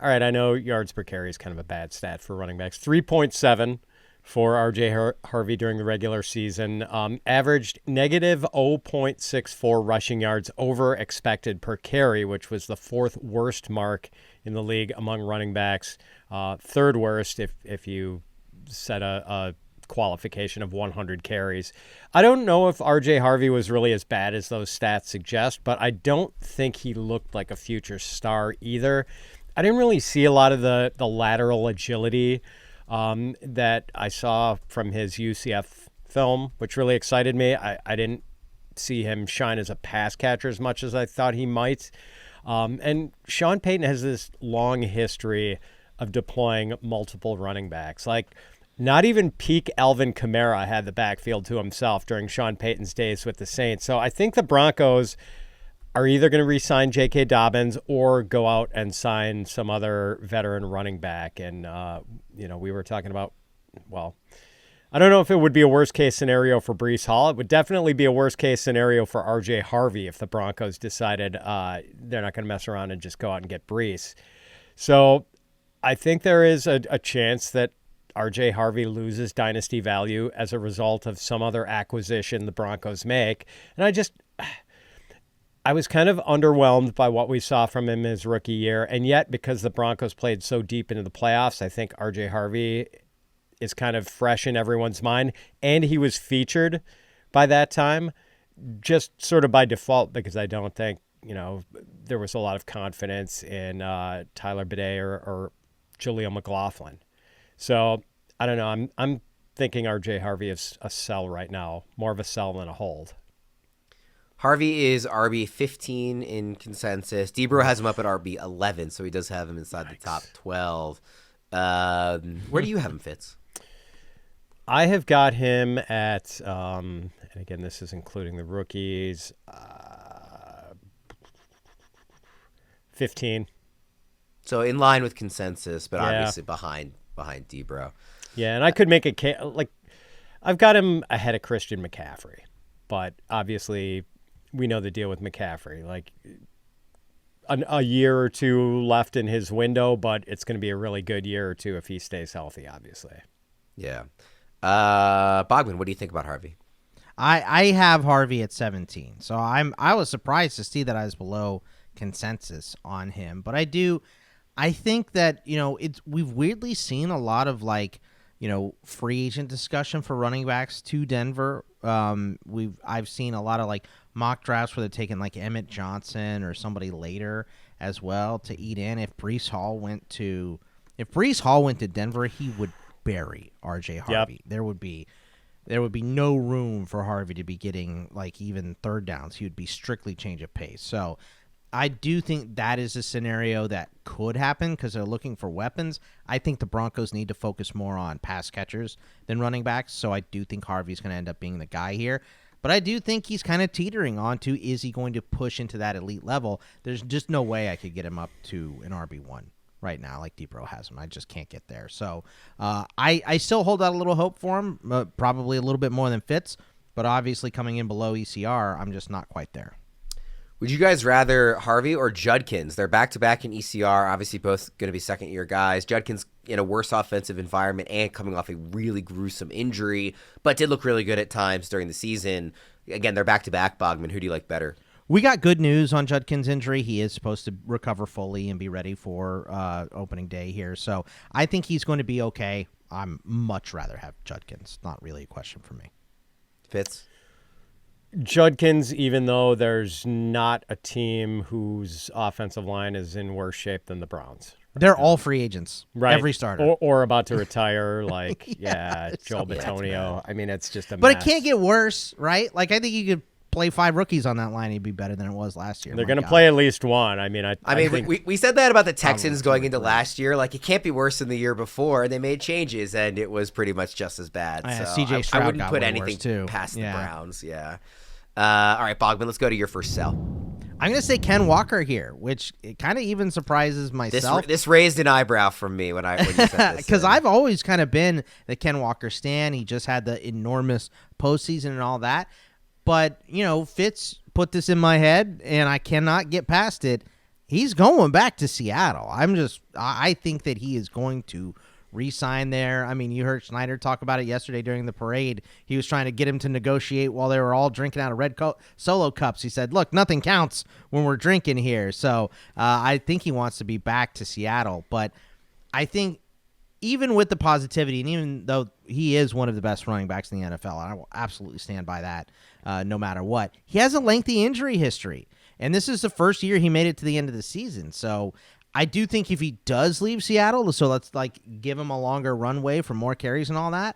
right, I know yards per carry is kind of a bad stat for running backs. 3.7 for RJ Harvey during the regular season. Averaged negative 0.64 rushing yards over expected per carry, which was the fourth worst mark in the league among running backs. Third worst if you set a qualification of 100 carries. I don't know if RJ Harvey was really as bad as those stats suggest, but I don't think he looked like a future star either. I didn't really see a lot of the lateral agility that I saw from his UCF film, which really excited me. I didn't see him shine as a pass catcher as much as I thought he might. And Sean Payton has this long history of deploying multiple running backs. Like, not even peak Alvin Kamara had the backfield to himself during Sean Payton's days with the Saints. So I think the Broncos are either going to re-sign J.K. Dobbins or go out and sign some other veteran running back. And, we were talking about, well, I don't know if it would be a worst-case scenario for Breece Hall. It would definitely be a worst-case scenario for R.J. Harvey if the Broncos decided they're not going to mess around and just go out and get Breece. So I think there is a chance that R.J. Harvey loses dynasty value as a result of some other acquisition the Broncos make. And I was kind of underwhelmed by what we saw from him his rookie year. And yet, because the Broncos played so deep into the playoffs, I think R.J. Harvey is kind of fresh in everyone's mind. And he was featured by that time, just sort of by default, because I don't think, there was a lot of confidence in Tyler Bidet or Jaleel McLaughlin. So, I don't know. I'm thinking R.J. Harvey is a sell right now, more of a sell than a hold. Harvey is RB 15 in consensus. Debro has him up at RB 11, so he does have him inside the top 12. Where do you have him, Fitz? I have got him at, and again, this is including the rookies, 15. So in line with consensus, but obviously behind Debro. Yeah, and I could make a case, I've got him ahead of Christian McCaffrey, but obviously we know the deal with McCaffrey. A year or two left in his window, but it's going to be a really good year or two if he stays healthy, obviously. Yeah. Bogman, what do you think about Harvey? I have Harvey at 17, so I was surprised to see that I was below consensus on him, but I think that we've weirdly seen a lot of free agent discussion for running backs to Denver. I've seen a lot of mock drafts where they're taking Emmett Johnson or somebody later as well to eat in. If Breece Hall went to Denver, he would bury RJ Harvey. Yep. There would be no room for Harvey to be getting even third downs. He would be strictly change of pace. So I do think that is a scenario that could happen because they're looking for weapons. I think the Broncos need to focus more on pass catchers than running backs, so I do think Harvey's going to end up being the guy here. But I do think he's kind of teetering onto, is he going to push into that elite level? There's just no way I could get him up to an RB1 right now like Debro has him. I just can't get there. So I still hold out a little hope for him, probably a little bit more than Fitz, but obviously coming in below ECR, I'm just not quite there. Would you guys rather Harvey or Judkins? They're back-to-back in ECR, obviously both going to be second-year guys. Judkins in a worse offensive environment and coming off a really gruesome injury, but did look really good at times during the season. Again, they're back-to-back. Bogman, who do you like better? We got good news on Judkins' injury. He is supposed to recover fully and be ready for opening day here. So I think he's going to be okay. I'm much rather have Judkins. Not really a question for me. Fitz? Judkins, even though there's not a team whose offensive line is in worse shape than the Browns. They're all free agents. Right. Every starter. Or about to retire, Joe Bitonio. I mean, it's just a mess. But it can't get worse, right? I think you could play 5 rookies on that line. He'd be better than it was last year. They're going to play at least one. I think we said that about the Texans going into last year. It can't be worse than the year before. They made changes, and it was pretty much just as bad. CJ Stroud I wouldn't put anything too. past the Browns. Yeah. All right, Bogman, let's go to your first sell. I'm going to say Ken Walker here, which it kind of even surprises myself. This raised an eyebrow from me when you said this. Because I've always kind of been the Ken Walker stan. He just had the enormous postseason and all that. But, Fitz put this in my head, and I cannot get past it. He's going back to Seattle. I think that he is going to re-sign there. I mean, you heard Schneider talk about it yesterday during the parade. He was trying to get him to negotiate while they were all drinking out of red solo cups. He said, look, nothing counts when we're drinking here. So I think he wants to be back to Seattle. But I think even with the positivity, and even though he is one of the best running backs in the NFL, and I will absolutely stand by that no matter what, he has a lengthy injury history. And this is the first year he made it to the end of the season. So I do think if he does leave Seattle, so let's give him a longer runway for more carries and all that,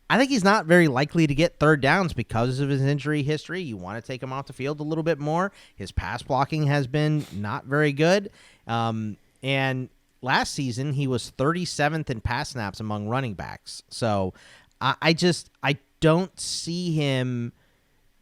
I think he's not very likely to get third downs because of his injury history. You want to take him off the field a little bit more. His pass blocking has been not very good. And last season, he was 37th in pass snaps among running backs. So I don't see him,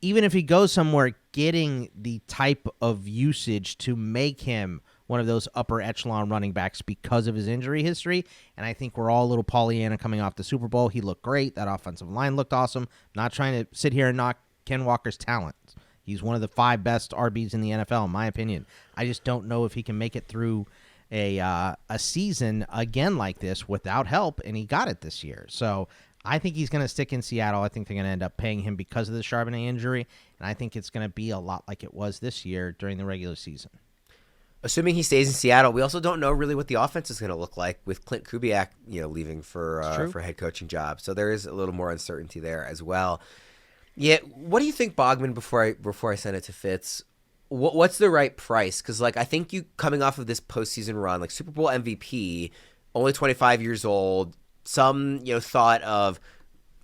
even if he goes somewhere, getting the type of usage to make him one of those upper echelon running backs because of his injury history. And I think we're all a little Pollyanna coming off the Super Bowl. He looked great. That offensive line looked awesome. Not trying to sit here and knock Ken Walker's talent. He's one of the 5 best RBs in the NFL, in my opinion. I just don't know if he can make it through a season again like this without help, and he got it this year. So I think he's going to stick in Seattle. I think they're going to end up paying him because of the Charbonnet injury, and I think it's going to be a lot like it was this year during the regular season. Assuming he stays in Seattle, we also don't know really what the offense is going to look like with Clint Kubiak, leaving for head coaching job. So there is a little more uncertainty there as well. Yeah, what do you think, Bogman? Before I send it to Fitz, what's the right price? Because I think you coming off of this postseason run, Super Bowl MVP, only 25 years old. Some thought of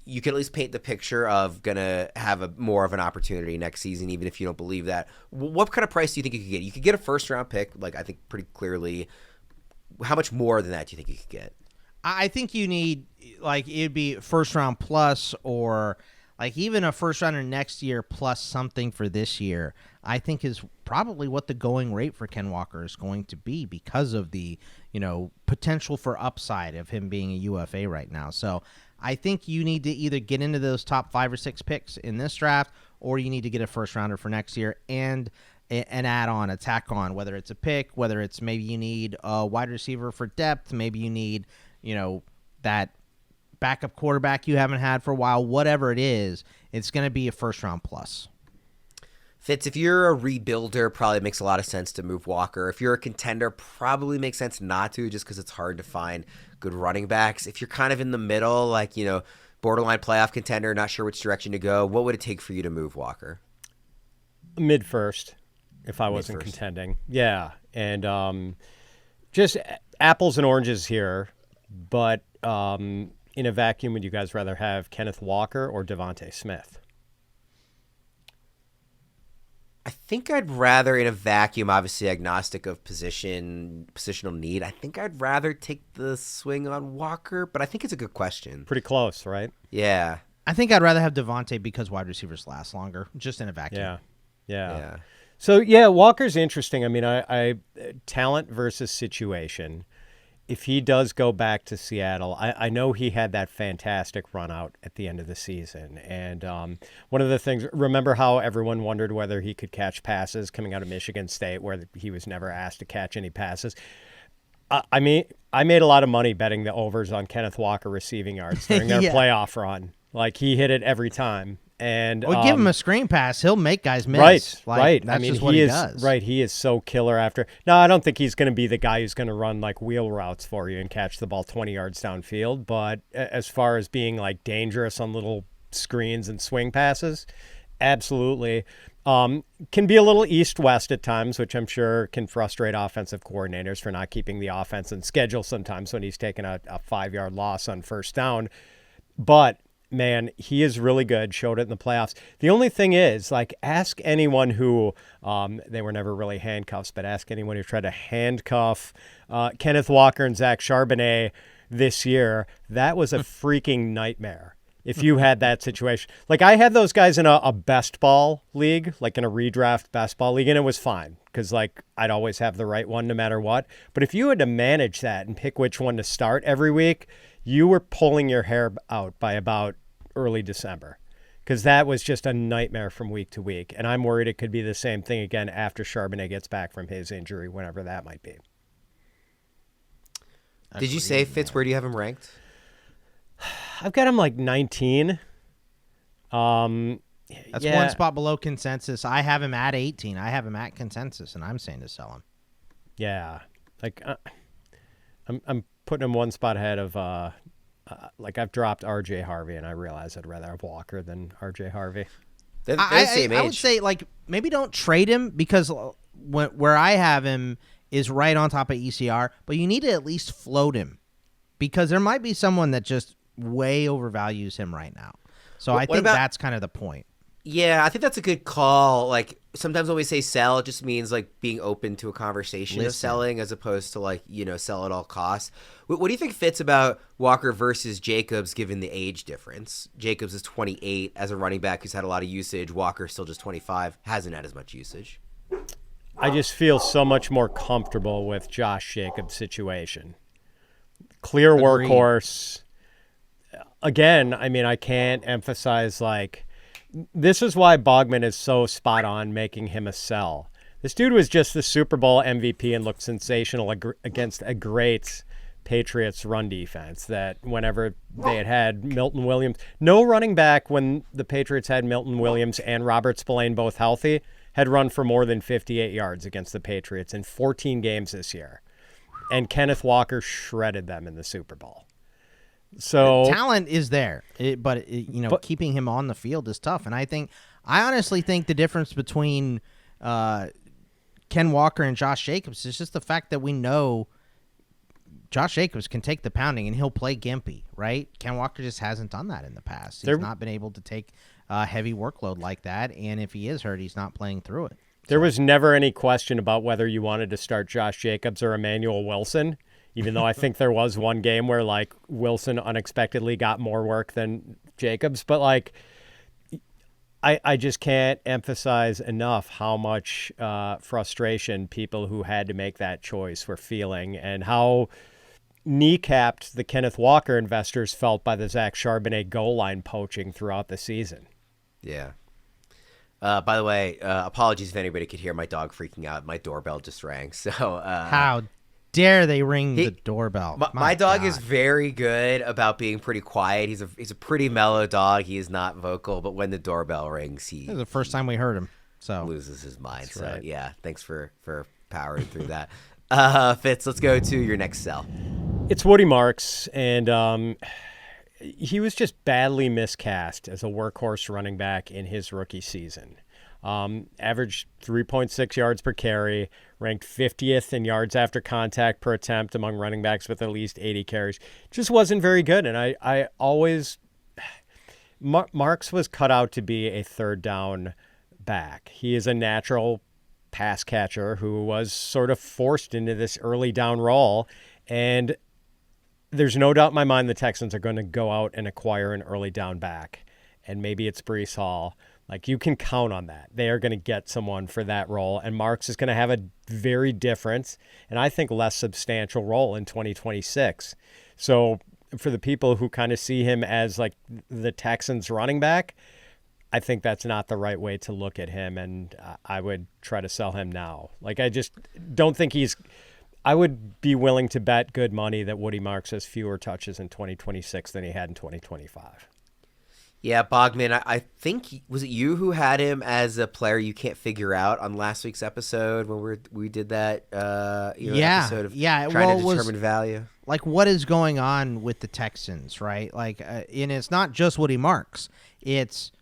you can at least paint the picture of going to have more of an opportunity next season, even if you don't believe that. What kind of price do you think you could get? You could get a first-round pick, I think pretty clearly. How much more than that do you think you could get? I think you need, it'd be first-round plus, or even a first-rounder next year plus something for this year, I think is probably what the going rate for Ken Walker is going to be because of the, potential for upside of him being a UFA right now. So I think you need to either get into those top 5 or 6 picks in this draft, or you need to get a first rounder for next year and an add-on, a tack on, whether it's a pick, whether it's maybe you need a wide receiver for depth, maybe you need, that backup quarterback you haven't had for a while, whatever it is, it's going to be a first round plus. Fitz, if you're a rebuilder, probably makes a lot of sense to move Walker. If you're a contender, probably makes sense not to, just because it's hard to find good running backs. If you're kind of in the middle, borderline playoff contender, not sure which direction to go, what would it take for you to move Walker? Mid-first, if I wasn't contending. Yeah, and just apples and oranges here, but in a vacuum, would you guys rather have Kenneth Walker or DeVonta Smith? I think I'd rather, in a vacuum, obviously agnostic of positional need, I think I'd rather take the swing on Walker, but I think it's a good question. Pretty close, right? Yeah. I think I'd rather have DeVonta because wide receivers last longer, just in a vacuum. Yeah. So, Walker's interesting. I mean, I talent versus situation. If he does go back to Seattle, I know he had that fantastic run out at the end of the season. And one of the things, remember how everyone wondered whether he could catch passes coming out of Michigan State, where he was never asked to catch any passes? I made a lot of money betting the overs on Kenneth Walker receiving yards during their playoff run. He hit it every time. And give him a screen pass. He'll make guys miss. Right. That's just what he does. Right. He is so killer after. No, I don't think he's going to be the guy who's going to run wheel routes for you and catch the ball 20 yards downfield. But as far as being dangerous on little screens and swing passes, absolutely. Can be a little east-west at times, which I'm sure can frustrate offensive coordinators for not keeping the offense in schedule sometimes when he's taking a 5-yard loss on first down. But man, he is really good. Showed it in the playoffs. The only thing is, ask anyone who, they were never really handcuffs, but ask anyone who tried to handcuff Kenneth Walker and Zach Charbonnet this year. That was a freaking nightmare If you had that situation. Like, I had those guys in a best ball league, like in a redraft best ball league, and it was fine because, like, I'd always have the right one no matter what. But if you had to manage that and pick which one to start every week, you were pulling your hair out by about early December because that was just a nightmare from week to week. And I'm worried it could be the same thing again after Charbonnet gets back from his injury, whenever that might be. Did you say, Fitz, where do you have him ranked? I've got him like 19. That's one spot below consensus. I have him at 18. I have him at consensus, and I'm saying to sell him. Yeah, like I'm putting him one spot ahead of like I've dropped RJ Harvey, and I realize I'd rather have Walker than RJ Harvey. They're the same age. I would say like maybe don't trade him because where I have him is right on top of ECR, but you need to at least float him because there might be someone that just way overvalues him right now. So I think that's kind of the point. Yeah, I think that's a good call. Like, sometimes when we say sell, it just means like being open to a conversation of selling as opposed to like, sell at all costs. What do you think fits about Walker versus Jacobs given the age difference? Jacobs is 28 as a running back who's had a lot of usage. Walker's still just 25, hasn't had as much usage. I just feel so much more comfortable with Josh Jacobs' situation. Clear workhorse. Again, I mean, I can't emphasize, like, this is why Bogman is so spot on making him a sell. This dude was just the Super Bowl MVP and looked sensational against a great Patriots run defense that whenever they had Milton Williams, no running back when the Patriots had Milton Williams and Robert Spillane both healthy had run for more than 58 yards against the Patriots in 14 games this year. And Kenneth Walker shredded them in the Super Bowl. So the talent is there, but keeping him on the field is tough. And I honestly think the difference between Ken Walker and Josh Jacobs is just the fact that we know Josh Jacobs can take the pounding and he'll play gimpy, right? Ken Walker just hasn't done that in the past. He's not been able to take a heavy workload like that, and if he is hurt, he's not playing through it. There was never any question about whether you wanted to start Josh Jacobs or Emmanuel Wilson. Even though I think there was one game where, like, Wilson unexpectedly got more work than Jacobs. But, like, I just can't emphasize enough how much frustration people who had to make that choice were feeling and how kneecapped the Kenneth Walker investors felt by the Zach Charbonnet goal line poaching throughout the season. Yeah. By the way, apologies if anybody could hear my dog freaking out. My doorbell just rang. So how dare they ring the doorbell? My dog is very good about being pretty quiet. He's a pretty mellow dog. He is not vocal, but when the doorbell rings, This is the first time we heard him. So loses his mind. That's so right. Yeah, thanks for powering through that. Fitz, let's go to your next sell. It's Woody Marks, and he was just badly miscast as a workhorse running back in his rookie season. Averaged 3.6 yards per carry, ranked 50th in yards after contact per attempt among running backs with at least 80 carries. Just wasn't very good, and I always Marks was cut out to be a third down back. He is a natural pass catcher who was sort of forced into this early down role, and there's no doubt in my mind the Texans are going to go out and acquire an early down back, and maybe it's Breece Hall. Like, you can count on that. They are going to get someone for that role, and Marks is going to have a very different and I think less substantial role in 2026. So for the people who kind of see him as like the Texans running back, I think that's not the right way to look at him, and I would try to sell him now. Like, I just don't think I would be willing to bet good money that Woody Marks has fewer touches in 2026 than he had in 2025. Yeah, Bogman, I think, was it you who had him as a player you can't figure out on last week's episode when we did that episode of trying to determine value? Like, what is going on with the Texans, right? Like, and it's not just Woody Marks. It's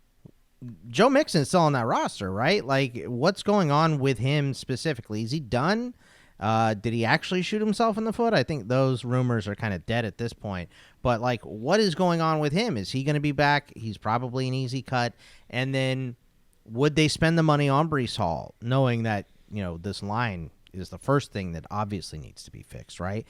Joe Mixon's still on that roster, right? Like, what's going on with him specifically? Is he done? Did he actually shoot himself in the foot? I think those rumors are kind of dead at this point. But, like, what is going on with him? Is he going to be back? He's probably an easy cut. And then would they spend the money on Breece Hall, knowing that, this line is the first thing that obviously needs to be fixed, right?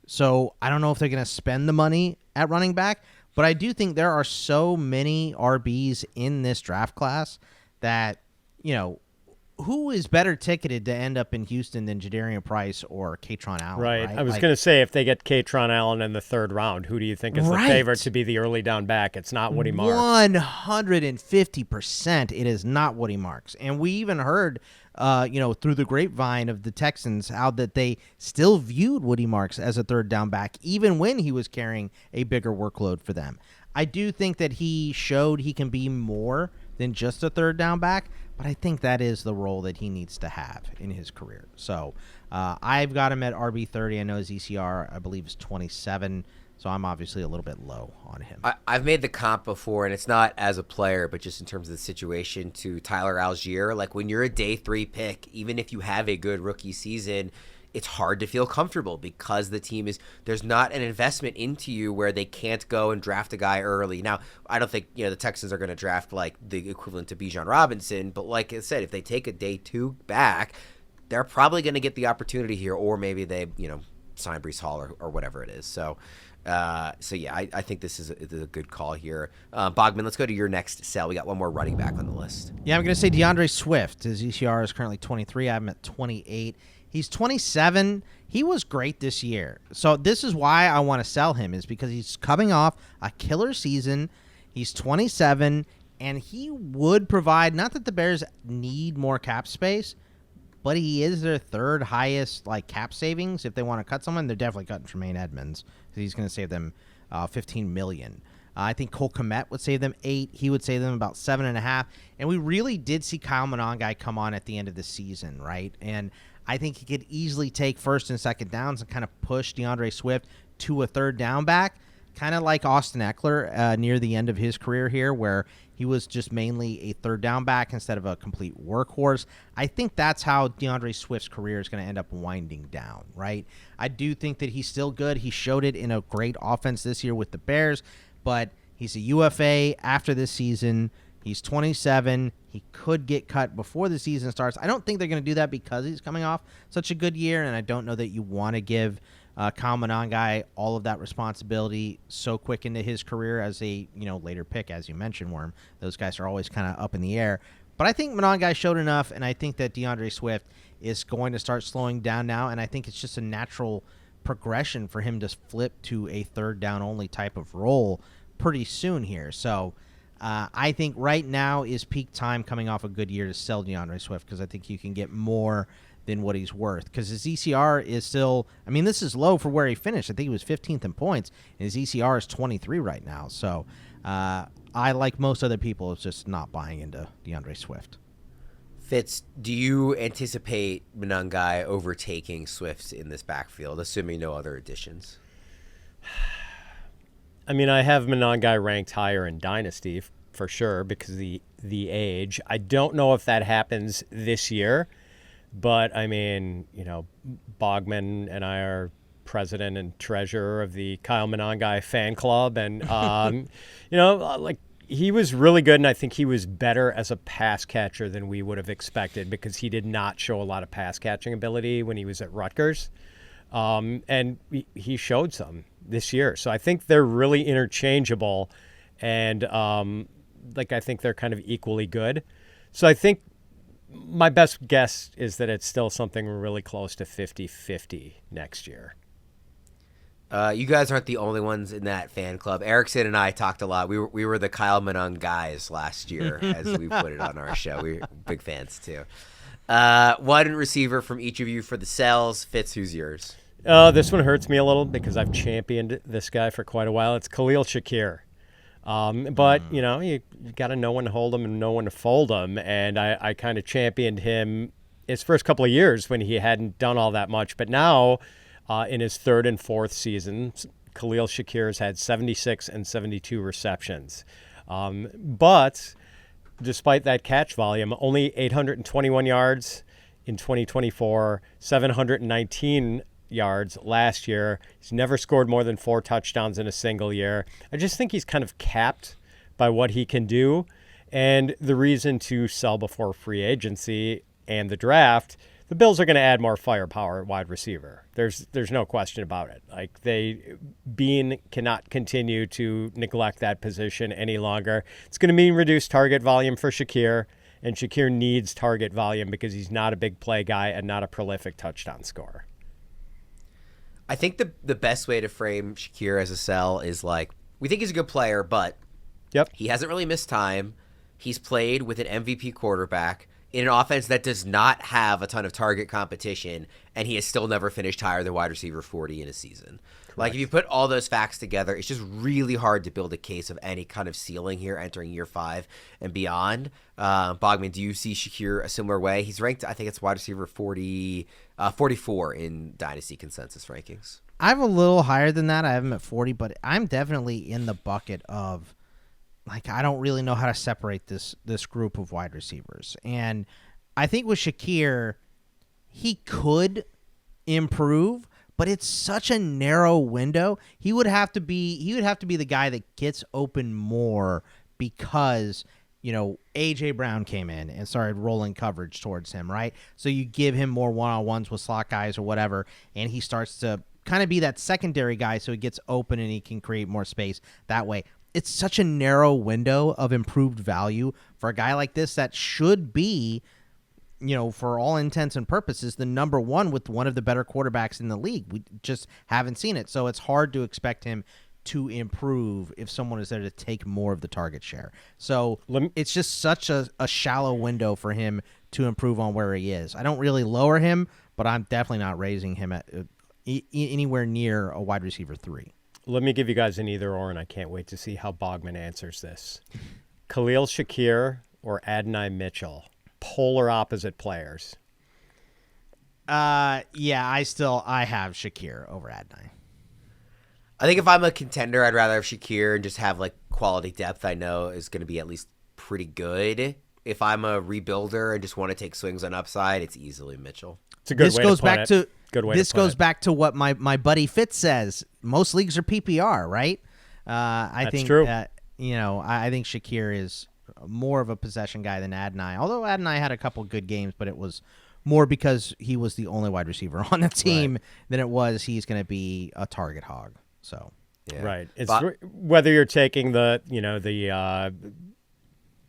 So I don't know if they're going to spend the money at running back, But I do think there are so many RBs in this draft class that, who is better ticketed to end up in Houston than Jadarian Price or Katron Allen? Right. I was going to say, if they get Katron Allen in the third round, who do you think is the favorite to be the early down back? It's not Woody Marks. 150%. It is not Woody Marks. And we even heard, through the grapevine of the Texans, how that they still viewed Woody Marks as a third down back, even when he was carrying a bigger workload for them. I do think that he showed he can be more than just a third down back, but I think that is the role that he needs to have in his career. So I've got him at RB30. I know his ECR, I believe, is 27, so I'm obviously a little bit low on him. I've made the comp before, and it's not as a player, but just in terms of the situation, to Tyler Algier. Like, when you're a day 3 pick, even if you have a good rookie season, it's hard to feel comfortable because the team there's not an investment into you where they can't go and draft a guy early. Now, I don't think, the Texans are going to draft like the equivalent to Bijan Robinson, but like I said, if they take a day 2 back, they're probably going to get the opportunity here, or maybe they, sign Breece Hall or whatever it is. So yeah, I think this is a good call here. Bogman, let's go to your next sell. We got one more running back on the list. Yeah, I'm going to say DeAndre Swift. His ECR is currently 23. I have him at 28. He's 27. He was great this year. So this is why I want to sell him, is because he's coming off a killer season. He's 27, and he would provide, not that the Bears need more cap space, but he is their third highest cap savings. If they want to cut someone, they're definitely cutting Tremaine Edmonds, because he's going to save them $15 million. I think Cole Kmet would save them $8 million. He would save them about $7.5 million. And we really did see Kyle Monangai come on at the end of the season, right? And I think he could easily take first and second downs and kind of push DeAndre Swift to a third down back, kind of like Austin Eckler near the end of his career here, where he was just mainly a third down back instead of a complete workhorse. I think that's how DeAndre Swift's career is going to end up winding down, right? I do think that he's still good. He showed it in a great offense this year with the Bears, but he's a UFA after this season. He's 27. He could get cut before the season starts. I don't think they're going to do that because he's coming off such a good year, and I don't know that you want to give Kyle Monangai all of that responsibility so quick into his career as a later pick, as you mentioned, Worm. Those guys are always kind of up in the air. But I think Monangai showed enough, and I think that DeAndre Swift is going to start slowing down now, and I think it's just a natural progression for him to flip to a third down only type of role pretty soon here. So I think right now is peak time, coming off a good year, to sell DeAndre Swift, because I think you can get more than what he's worth, because his ECR is still, this is low for where he finished. I think he was 15th in points, and his ECR is 23 right now. So I, like most other people, is just not buying into DeAndre Swift. Fitz, do you anticipate Monangai overtaking Swift in this backfield, assuming no other additions? I have Monangai ranked higher in Dynasty for sure because of the age. I don't know if that happens this year, but Bogman and I are president and treasurer of the Kyle Monangai fan club, and he was really good, and I think he was better as a pass catcher than we would have expected, because he did not show a lot of pass catching ability when he was at Rutgers. And he showed some this year. So I think they're really interchangeable, and I think they're kind of equally good. So I think my best guess is that it's still something really close to 50-50 next year. You guys aren't the only ones in that fan club. Erickson and I talked a lot. We were the Kyle Monangai guys last year, as we put it on our show. We're big fans too. One receiver from each of you for the sells. Fitz, who's yours? This one hurts me a little because I've championed this guy for quite a while. It's Khalil Shakir. But, you got to know when to hold him and know when to fold him. And I kind of championed him his first couple of years when he hadn't done all that much. But now, in his third and fourth seasons, Khalil Shakir has had 76 and 72 receptions. But despite that catch volume, only 821 yards in 2024, 719 yards last year. He's never scored more than 4 touchdowns in a single year. I just think he's kind of capped by what he can do. And the reason to sell before free agency and the draft, the Bills are going to add more firepower at wide receiver. There's no question about it. Like Bean cannot continue to neglect that position any longer. It's going to mean reduced target volume for Shakir, and Shakir needs target volume because he's not a big play guy and not a prolific touchdown scorer. I think the best way to frame Shakir as a sell is like, we think he's a good player, but he hasn't really missed time. He's played with an MVP quarterback in an offense that does not have a ton of target competition, and he has still never finished higher than wide receiver 40 in a season. Correct. Like, if you put all those facts together, it's just really hard to build a case of any kind of ceiling here entering year 5 and beyond. Bogman, do you see Shakir a similar way? He's ranked, I think it's wide receiver 44 in Dynasty consensus rankings. I'm a little higher than that. I have him at 40, but I'm definitely in the bucket of, like, I don't really know how to separate this group of wide receivers. And I think with Shakir, he could improve, but it's such a narrow window. He would have to be the guy that gets open more because, you know, A.J. Brown came in and started rolling coverage towards him, right? So you give him more one-on-ones with slot guys or whatever, and he starts to kind of be that secondary guy so he gets open and he can create more space that way. It's such a narrow window of improved value for a guy like this that should be, you know, for all intents and purposes, the number one with one of the better quarterbacks in the league. We just haven't seen it. So it's hard to expect him to improve if someone is there to take more of the target share. So it's just such a shallow window for him to improve on where he is. I don't really lower him, but I'm definitely not raising him at anywhere near a wide receiver 3. Let me give you guys an either or, and I can't wait to see how Bogman answers this. Khalil Shakir or Adonai Mitchell? Polar opposite players. I have Shakir over Adonai. I think if I'm a contender, I'd rather have Shakir and just have like quality depth I know is going to be at least pretty good. If I'm a rebuilder and just want to take swings on upside, it's easily Mitchell. It's a good way to put it. This goes back to what my buddy Fitz says. Most leagues are PPR, right? That's true. I think Shakir is more of a possession guy than Adonai. Although Adonai had a couple good games, but it was more because he was the only wide receiver on the team than it was he's going to be a target hog. So right. It's whether you're taking the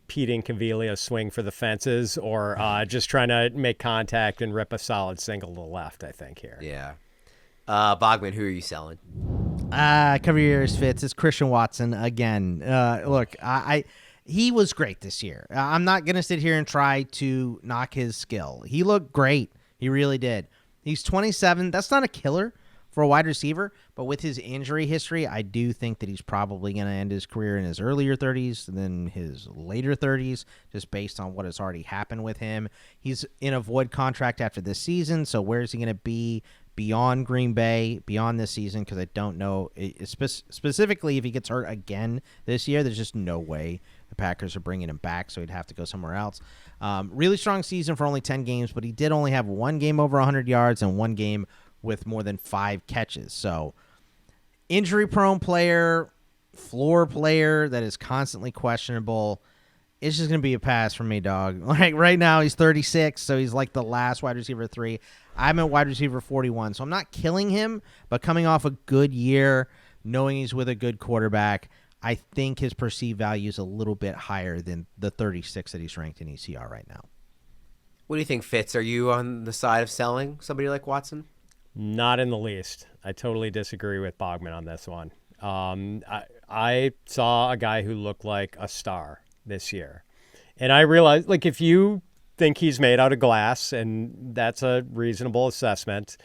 Pete Incaviglia swing for the fences or just trying to make contact and rip a solid single to the left, I think, here. Yeah. Bogman, who are you selling? Cover your ears, Fitz. It's Christian Watson again. Look, he was great this year. I'm not going to sit here and try to knock his skill. He looked great. He really did. He's 27. That's not a killer for a wide receiver, but with his injury history, I do think that he's probably going to end his career in his earlier 30s than his later 30s, just based on what has already happened with him. He's in a void contract after this season, so where is he going to be beyond Green Bay, beyond this season? Because I don't know. Specifically, if he gets hurt again this year, there's just no way the Packers are bringing him back, so he'd have to go somewhere else. Really strong season for only 10 games, but he did only have one game over 100 yards and one game with more than 5 catches. So injury-prone player, floor player that is constantly questionable. It's just going to be a pass for me, dog. Like right now, he's 36, so he's like the last wide receiver 3. I'm at wide receiver 41, so I'm not killing him, but coming off a good year, knowing he's with a good quarterback, I think his perceived value is a little bit higher than the 36 that he's ranked in ECR right now. What do you think, Fitz? Are you on the side of selling somebody like Watson? Not in the least. I totally disagree with Bogman on this one. I saw a guy who looked like a star this year. And I realized, like, if you think he's made out of glass, and that's a reasonable assessment,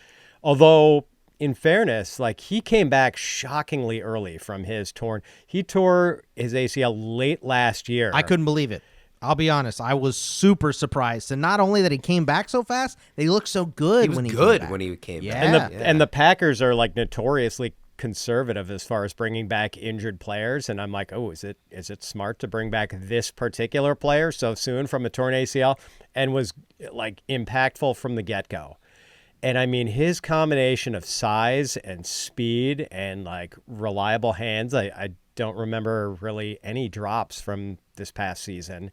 although in fairness, like, he came back shockingly early from his torn. He tore his ACL late last year. I couldn't believe it. I'll be honest. I was super surprised. And not only that he came back so fast, he looked so good when he came back. When he came back. And the Packers are like notoriously conservative as far as bringing back injured players. And I'm like, oh, is it smart to bring back this particular player so soon from a torn ACL? And was like impactful from the get-go. And I mean, his combination of size and speed and like reliable hands, I don't remember really any drops from this past season.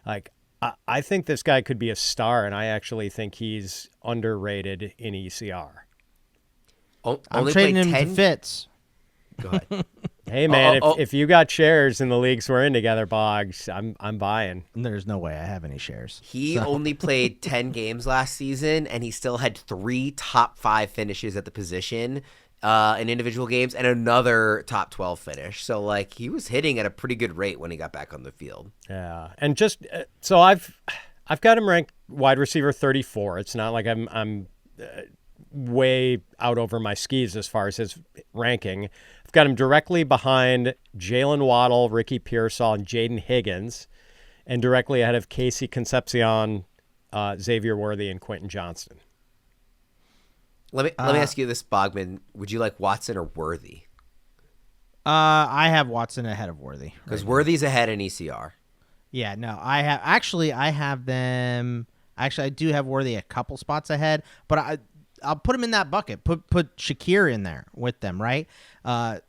Like, I think this guy could be a star, and I actually think he's underrated in ECR. I'm trading him to Fitz. Go ahead. Hey, man, if you got shares in the leagues we're in together, Boggs, I'm buying. There's no way I have any shares. He only played 10 games last season, and he still had 3 top 5 finishes at the position in individual games and another top 12 finish. So, like, he was hitting at a pretty good rate when he got back on the field. Yeah, and just so I've got him ranked wide receiver 34. It's not like I'm way out over my skis as far as his ranking. I've got him directly behind Jalen Waddle, Ricky Pearsall, and Jaden Higgins, and directly ahead of Casey Concepcion, Xavier Worthy, and Quentin Johnston. Let me ask you this, Bogman. Would you like Watson or Worthy? I have Watson ahead of Worthy. Because Worthy's ahead in ECR. Yeah, no, I have them. Actually, I do have Worthy a couple spots ahead, but I'll put him in that bucket. Put Shakir in there with them, right?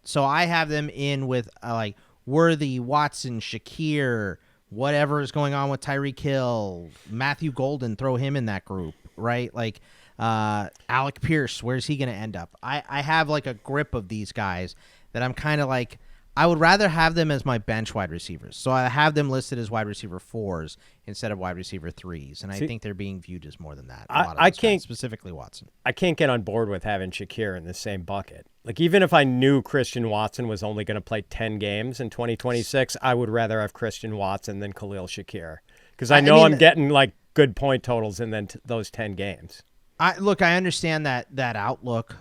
So I have them in with like Worthy, Watson, Shakir, whatever is going on with Tyreek Hill, Matthew Golden, throw him in that group, right? Like Alec Pierce, where's he going to end up? I have like a grip of these guys that I'm kind of like, I would rather have them as my bench wide receivers. So I have them listed as wide receiver 4s instead of wide receiver 3s. And I think they're being viewed as more than that. I can't, guys, specifically Watson. I can't get on board with having Shakir in the same bucket. Like, even if I knew Christian Watson was only going to play 10 games in 2026, I would rather have Christian Watson than Khalil Shakir. Because I know I'm getting like good point totals in those 10 games. I understand that outlook.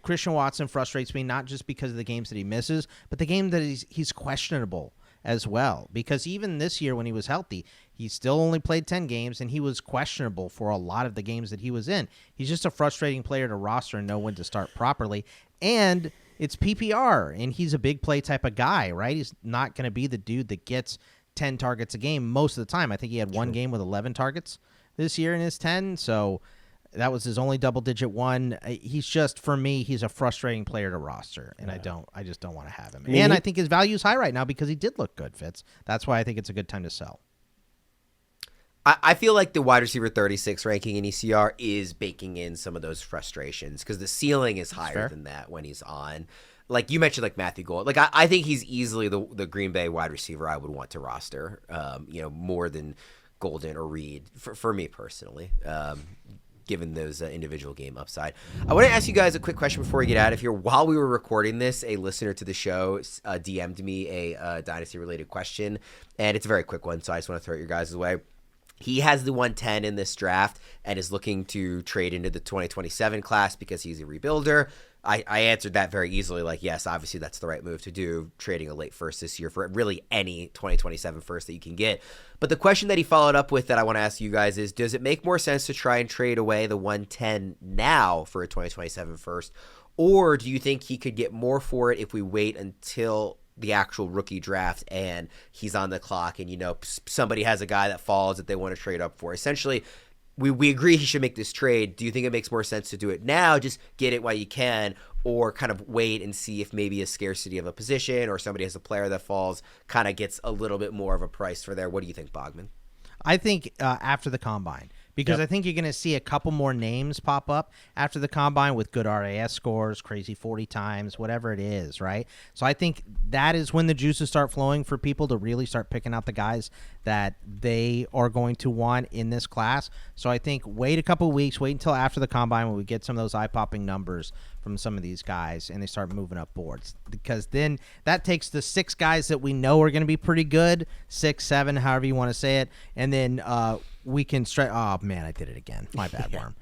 Christian Watson frustrates me not just because of the games that he misses, but the game that he's questionable as well. Because even this year when he was healthy, he still only played 10 games, and he was questionable for a lot of the games that he was in. He's just a frustrating player to roster and know when to start properly. And it's PPR, and he's a big play type of guy, right? He's not going to be the dude that gets 10 targets a game most of the time. I think he had one game with 11 targets this year in his 10, so that was his only double-digit one. He's just, for me, he's a frustrating player to roster, and I just don't want to have him. And I think his value is high right now because he did look good, Fitz. That's why I think it's a good time to sell. I feel like the wide receiver 36 ranking in ECR is baking in some of those frustrations because the ceiling is higher than that when he's on. Like you mentioned, like Matthew Gold. Like I think he's easily the Green Bay wide receiver I would want to roster. More than Golden or Reed for me personally. Given those individual game upside. I want to ask you guys a quick question before we get out of here. While we were recording this, a listener to the show DM'd me a Dynasty-related question, and it's a very quick one, so I just want to throw it your guys' way. He has the 110 in this draft and is looking to trade into the 2027 class because he's a rebuilder. I answered that very easily, like, yes, obviously that's the right move to do, trading a late first this year for really any 2027 first that you can get. But the question that he followed up with that I want to ask you guys is, does it make more sense to try and trade away the 110 now for a 2027 first, or do you think he could get more for it if we wait until the actual rookie draft and he's on the clock and, somebody has a guy that falls that they want to trade up for? Essentially, we agree he should make this trade. Do you think it makes more sense to do it now, just get it while you can, or kind of wait and see if maybe a scarcity of a position or somebody has a player that falls kind of gets a little bit more of a price for there? What do you think, Bogman? I think after the Combine, because I think you're going to see a couple more names pop up after the Combine with good RAS scores, crazy 40 times, whatever it is, right? So I think that is when the juices start flowing for people to really start picking out the guys that they are going to want in this class. So I think wait a couple of weeks, wait until after the Combine when we get some of those eye-popping numbers from some of these guys and they start moving up boards, because then that takes the 6 guys that we know are going to be pretty good, 6, 7, however you want to say it, and then we can stretch. Oh man, I did it again. My bad, Worm.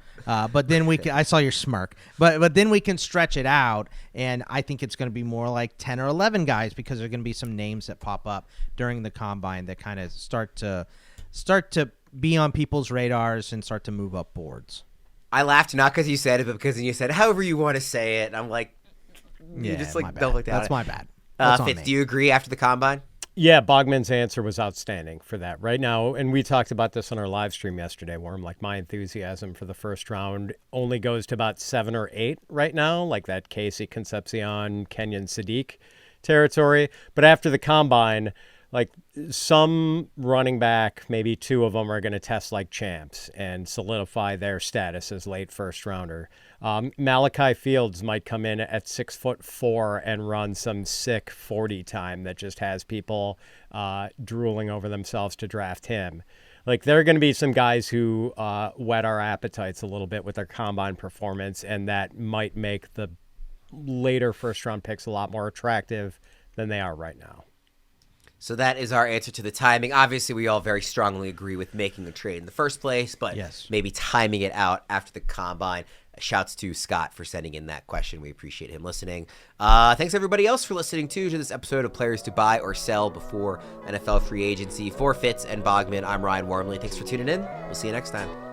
But then we can. I saw your smirk. But then we can stretch it out, and I think it's going to be more like 10 or 11 guys because there are going to be some names that pop up during the Combine that kind of start to be on people's radars and start to move up boards. I laughed not because you said it, but because you said however you want to say it. And I'm like, you just like don't look down. That's my bad. Fitz, do you agree after the Combine? Yeah, Bogman's answer was outstanding for that right now. And we talked about this on our live stream yesterday, Worm. Like, my enthusiasm for the first round only goes to about 7 or 8 right now, like that Casey Concepcion, Kenyon Sadiq territory. But after the Combine, like some running back, maybe 2 of them are going to test like champs and solidify their status as late first rounder. Malachi Fields might come in at 6'4" and run some sick 40 time that just has people drooling over themselves to draft him. Like, there are going to be some guys who whet our appetites a little bit with their combine performance, and that might make the later first-round picks a lot more attractive than they are right now. So that is our answer to the timing. Obviously, we all very strongly agree with making a trade in the first place, but maybe timing it out after the combine. Shouts to Scott for sending in that question. We appreciate him listening. Thanks everybody else for listening to this episode of Players to Buy or Sell Before NFL Free Agency. For Fitz and Bogman, I'm Ryan Wormeli. Thanks for tuning in. We'll see you next time.